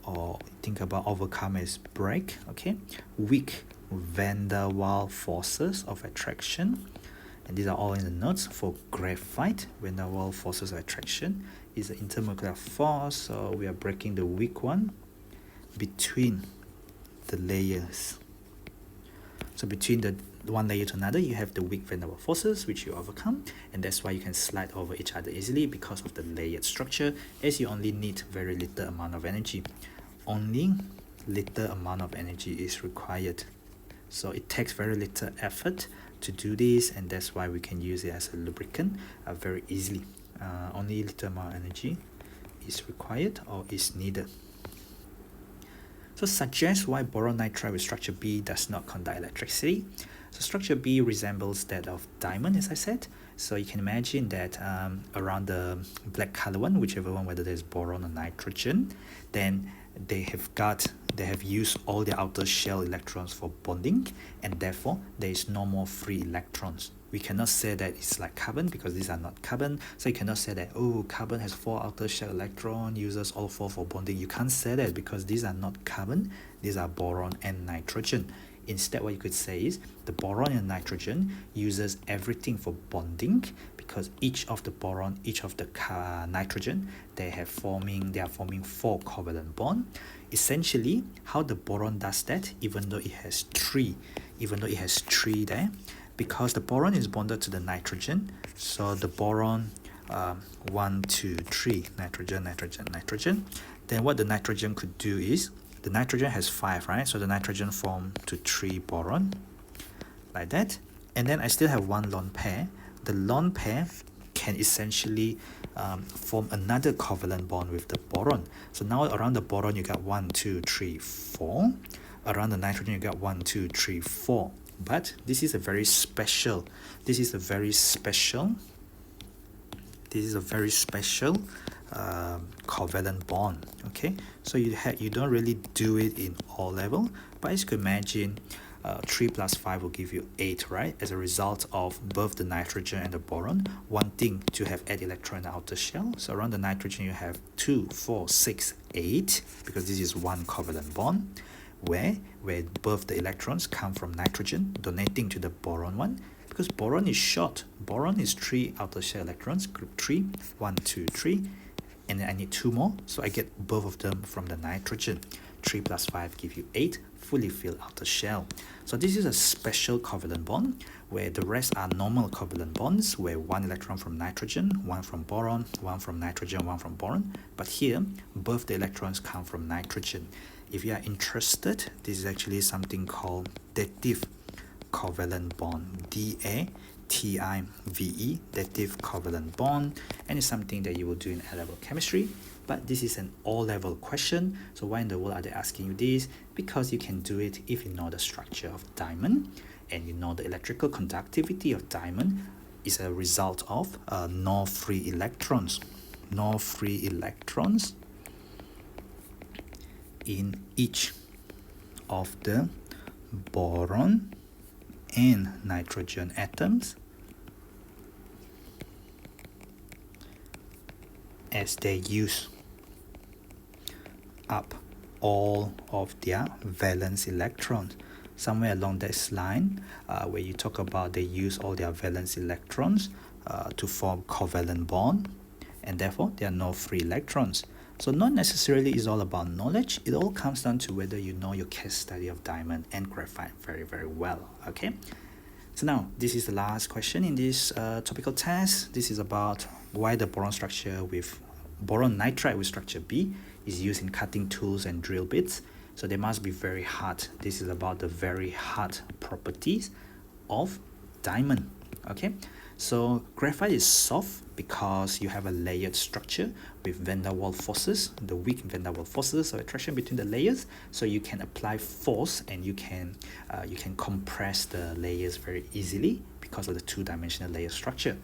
or think about overcome as break, okay? Weak van der Waals forces of attraction. And these are all in the notes. For graphite, van der Waals forces of attraction is the intermolecular force. So we are breaking the weak one between the layers. So between the one layer to another, you have the weak van der Waals forces, which you overcome. And that's why you can slide over each other easily, because of the layered structure, as you only need very little amount of energy. Only little amount of energy is required. So it takes very little effort to do this, and that's why we can use it as a lubricant very easily. Only little amount of energy is required or is needed. So suggest why boron nitride with structure B does not conduct electricity. So structure B resembles that of diamond, as I said. So you can imagine that around the black color one, whichever one, whether there's boron or nitrogen, then they have used all the outer shell electrons for bonding, and therefore there is no more free electrons. We cannot say that it's like carbon, because these are not carbon. So you cannot say that, oh, carbon has 4 outer shell electrons, uses all 4 for bonding. You can't say that, because these are not carbon, these are boron and nitrogen. Instead, what you could say is the boron and nitrogen uses everything for bonding, because each of the boron, each of the nitrogen, they are forming 4 covalent bonds. Essentially, how the boron does that, even though it has 3 there, because the boron is bonded to the nitrogen, so the boron 1, 2, 3, nitrogen. Then what the nitrogen could do is, the nitrogen has 5, right? So the nitrogen form to 3 boron, like that. And then I still have 1 lone pair. The lone pair can essentially form another covalent bond with the boron. So now around the boron you got 1, 2, 3, 4. Around the nitrogen you got 1, 2, 3, 4. But this is a very special covalent bond. Okay, so you don't really do it in all level, but as you can imagine, 3 plus 5 will give you 8, right? As a result of both the nitrogen and the boron wanting to have 8 electrons in the outer shell. So around the nitrogen you have 2, 4, 6, 8, because this is one covalent bond, where both the electrons come from nitrogen donating to the boron one, because boron is short. Boron is 3 outer shell electrons, group 3, 1, 2, 3, and then I need 2 more, so I get both of them from the nitrogen. 3 plus 5 give you 8, fully filled outer shell. So this is a special covalent bond where the rest are normal covalent bonds, where 1 electron from nitrogen, 1 from boron, 1 from nitrogen, 1 from boron. But here, both the electrons come from nitrogen. If you are interested, this is actually something called Dective covalent bond, DATIVE, Dective covalent bond, and it's something that you will do in A-level chemistry. But this is an O-level question, so why in the world are they asking you this? Because you can do it if you know the structure of diamond, and you know the electrical conductivity of diamond is a result of no free electrons. No free electrons in each of the boron and nitrogen atoms as they use up all of their valence electrons. Somewhere along this line, where you talk about they use all their valence electrons to form covalent bond, and therefore there are no free electrons. So not necessarily is all about knowledge. It all comes down to whether you know your case study of diamond and graphite very, very well. Okay. So now this is the last question in this topical test. This is about why the boron structure with boron nitride with structure B is used in cutting tools and drill bits. So they must be very hard. This is about the very hard properties of diamond. Okay, so graphite is soft because you have a layered structure with van der Waals forces, the weak van der Waals forces of attraction between the layers. So you can apply force and you can compress the layers very easily because of the two-dimensional layer structure.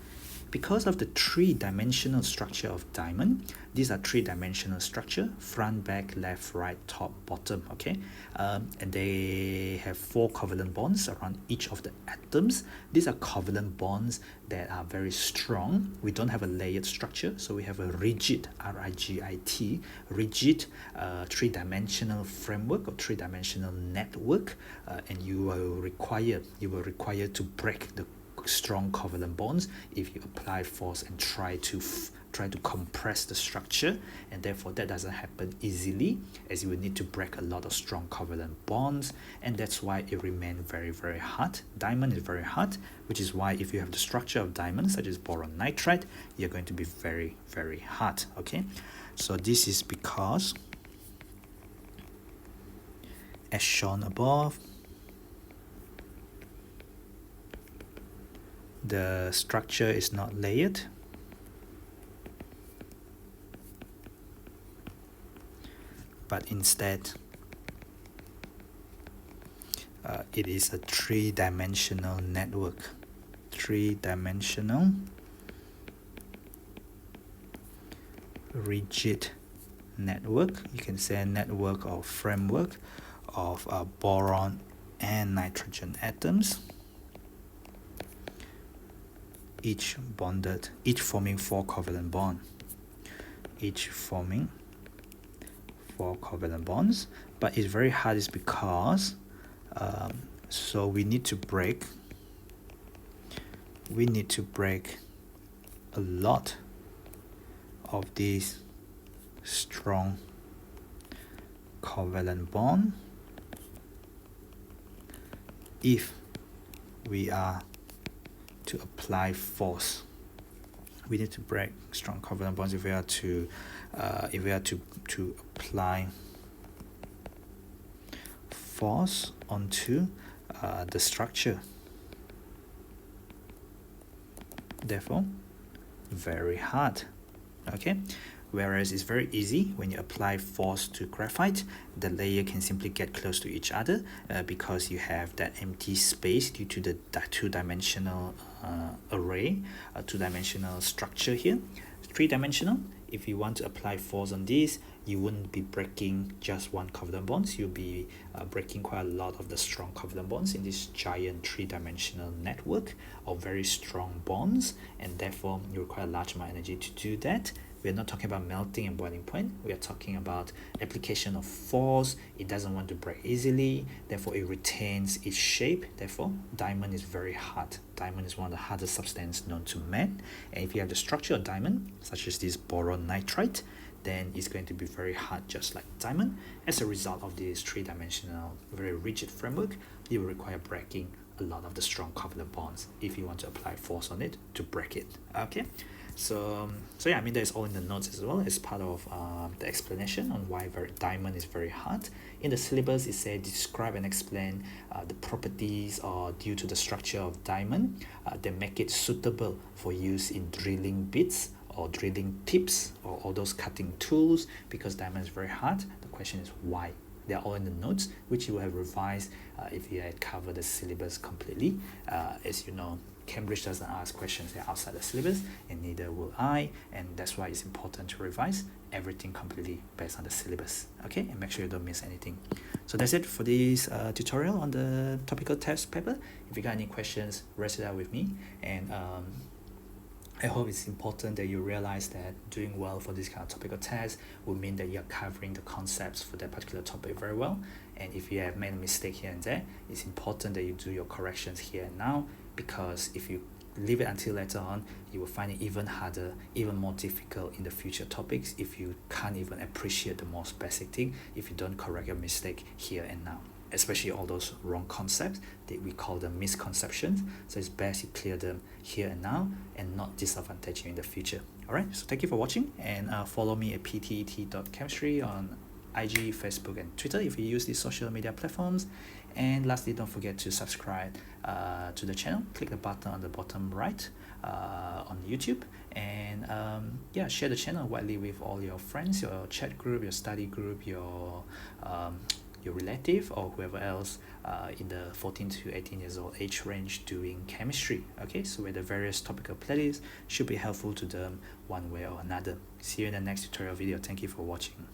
Because of the three-dimensional structure of diamond, these are three-dimensional structure: front, back, left, right, top, bottom. Okay, and they have 4 covalent bonds around each of the atoms. These are covalent bonds that are very strong. We don't have a layered structure, so we have a rigid, R-I-G-I-T, rigid three-dimensional framework or three-dimensional network, and you will require to break the strong covalent bonds if you apply force and try to compress the structure, and therefore that doesn't happen easily, as you will need to break a lot of strong covalent bonds, and that's why it remains very, very hard. Diamond is very hard, which is why if you have the structure of diamond such as boron nitride, you're going to be very, very hard. Okay, so this is because, as shown above, the structure is not layered, but instead it is a three-dimensional network. Three-dimensional rigid network. You can say a network or framework of boron and nitrogen atoms, each forming 4 covalent bonds. Each forming 4 covalent bonds, but it's very hard is because so we need to break a lot of these strong covalent bond if we are to apply force. We need to break strong covalent bonds if we are to apply force onto the structure. Therefore, very hard. Okay, whereas it's very easy when you apply force to graphite. The layer can simply get close to each other because you have that empty space due to the two-dimensional array, two-dimensional structure here. Three-dimensional, if you want to apply force on this, you wouldn't be breaking just one covalent bonds. You'll be breaking quite a lot of the strong covalent bonds in this giant three-dimensional network of very strong bonds, and therefore you require a large amount of energy to do that. we're not talking about melting and boiling point. We are talking about application of force. It doesn't want to break easily, therefore it retains its shape. Therefore, diamond is very hard. Diamond is one of the hardest substances known to man. And if you have the structure of diamond, such as this boron nitrite, then it's going to be very hard, just like diamond. As a result of this three-dimensional, very rigid framework, you will require breaking a lot of the strong covalent bonds if you want to apply force on it to break it. Okay, so yeah, I mean, that's all in the notes as well as part of the explanation on why diamond is very hard. In the syllabus, it says describe and explain the properties or due to the structure of diamond that make it suitable for use in drilling bits or drilling tips or all those cutting tools, because diamond is very hard. The question is why. They are all in the notes, which you will have revised if you had covered the syllabus completely. As you know, Cambridge doesn't ask questions that are outside the syllabus, and neither will I, and that's why it's important to revise everything completely based on the syllabus. Okay, and make sure you don't miss anything. So that's it for this tutorial on the topical test paper. If you got any questions, raise it out with me, and I hope it's important that you realize that doing well for this kind of topical test will mean that you're covering the concepts for that particular topic very well. And if you have made a mistake here and there, it's important that you do your corrections here and now, because if you leave it until later on, you will find it even harder, even more difficult in the future topics if you can't even appreciate the most basic thing, if you don't correct your mistake here and now. Especially all those wrong concepts that we call them misconceptions. So it's best you clear them here and now and not disadvantage you in the future. Alright, so thank you for watching, and follow me at ptet.chemistry on IG, Facebook, and Twitter if you use these social media platforms. And lastly, don't forget to subscribe to the channel. Click the button on the bottom right on YouTube, and yeah, share the channel widely with all your friends, your chat group, your study group, your relative, or whoever else in the 14 to 18 years old age range doing chemistry. Okay, so where the various topical playlists should be helpful to them one way or another. See you in the next tutorial video. Thank you for watching.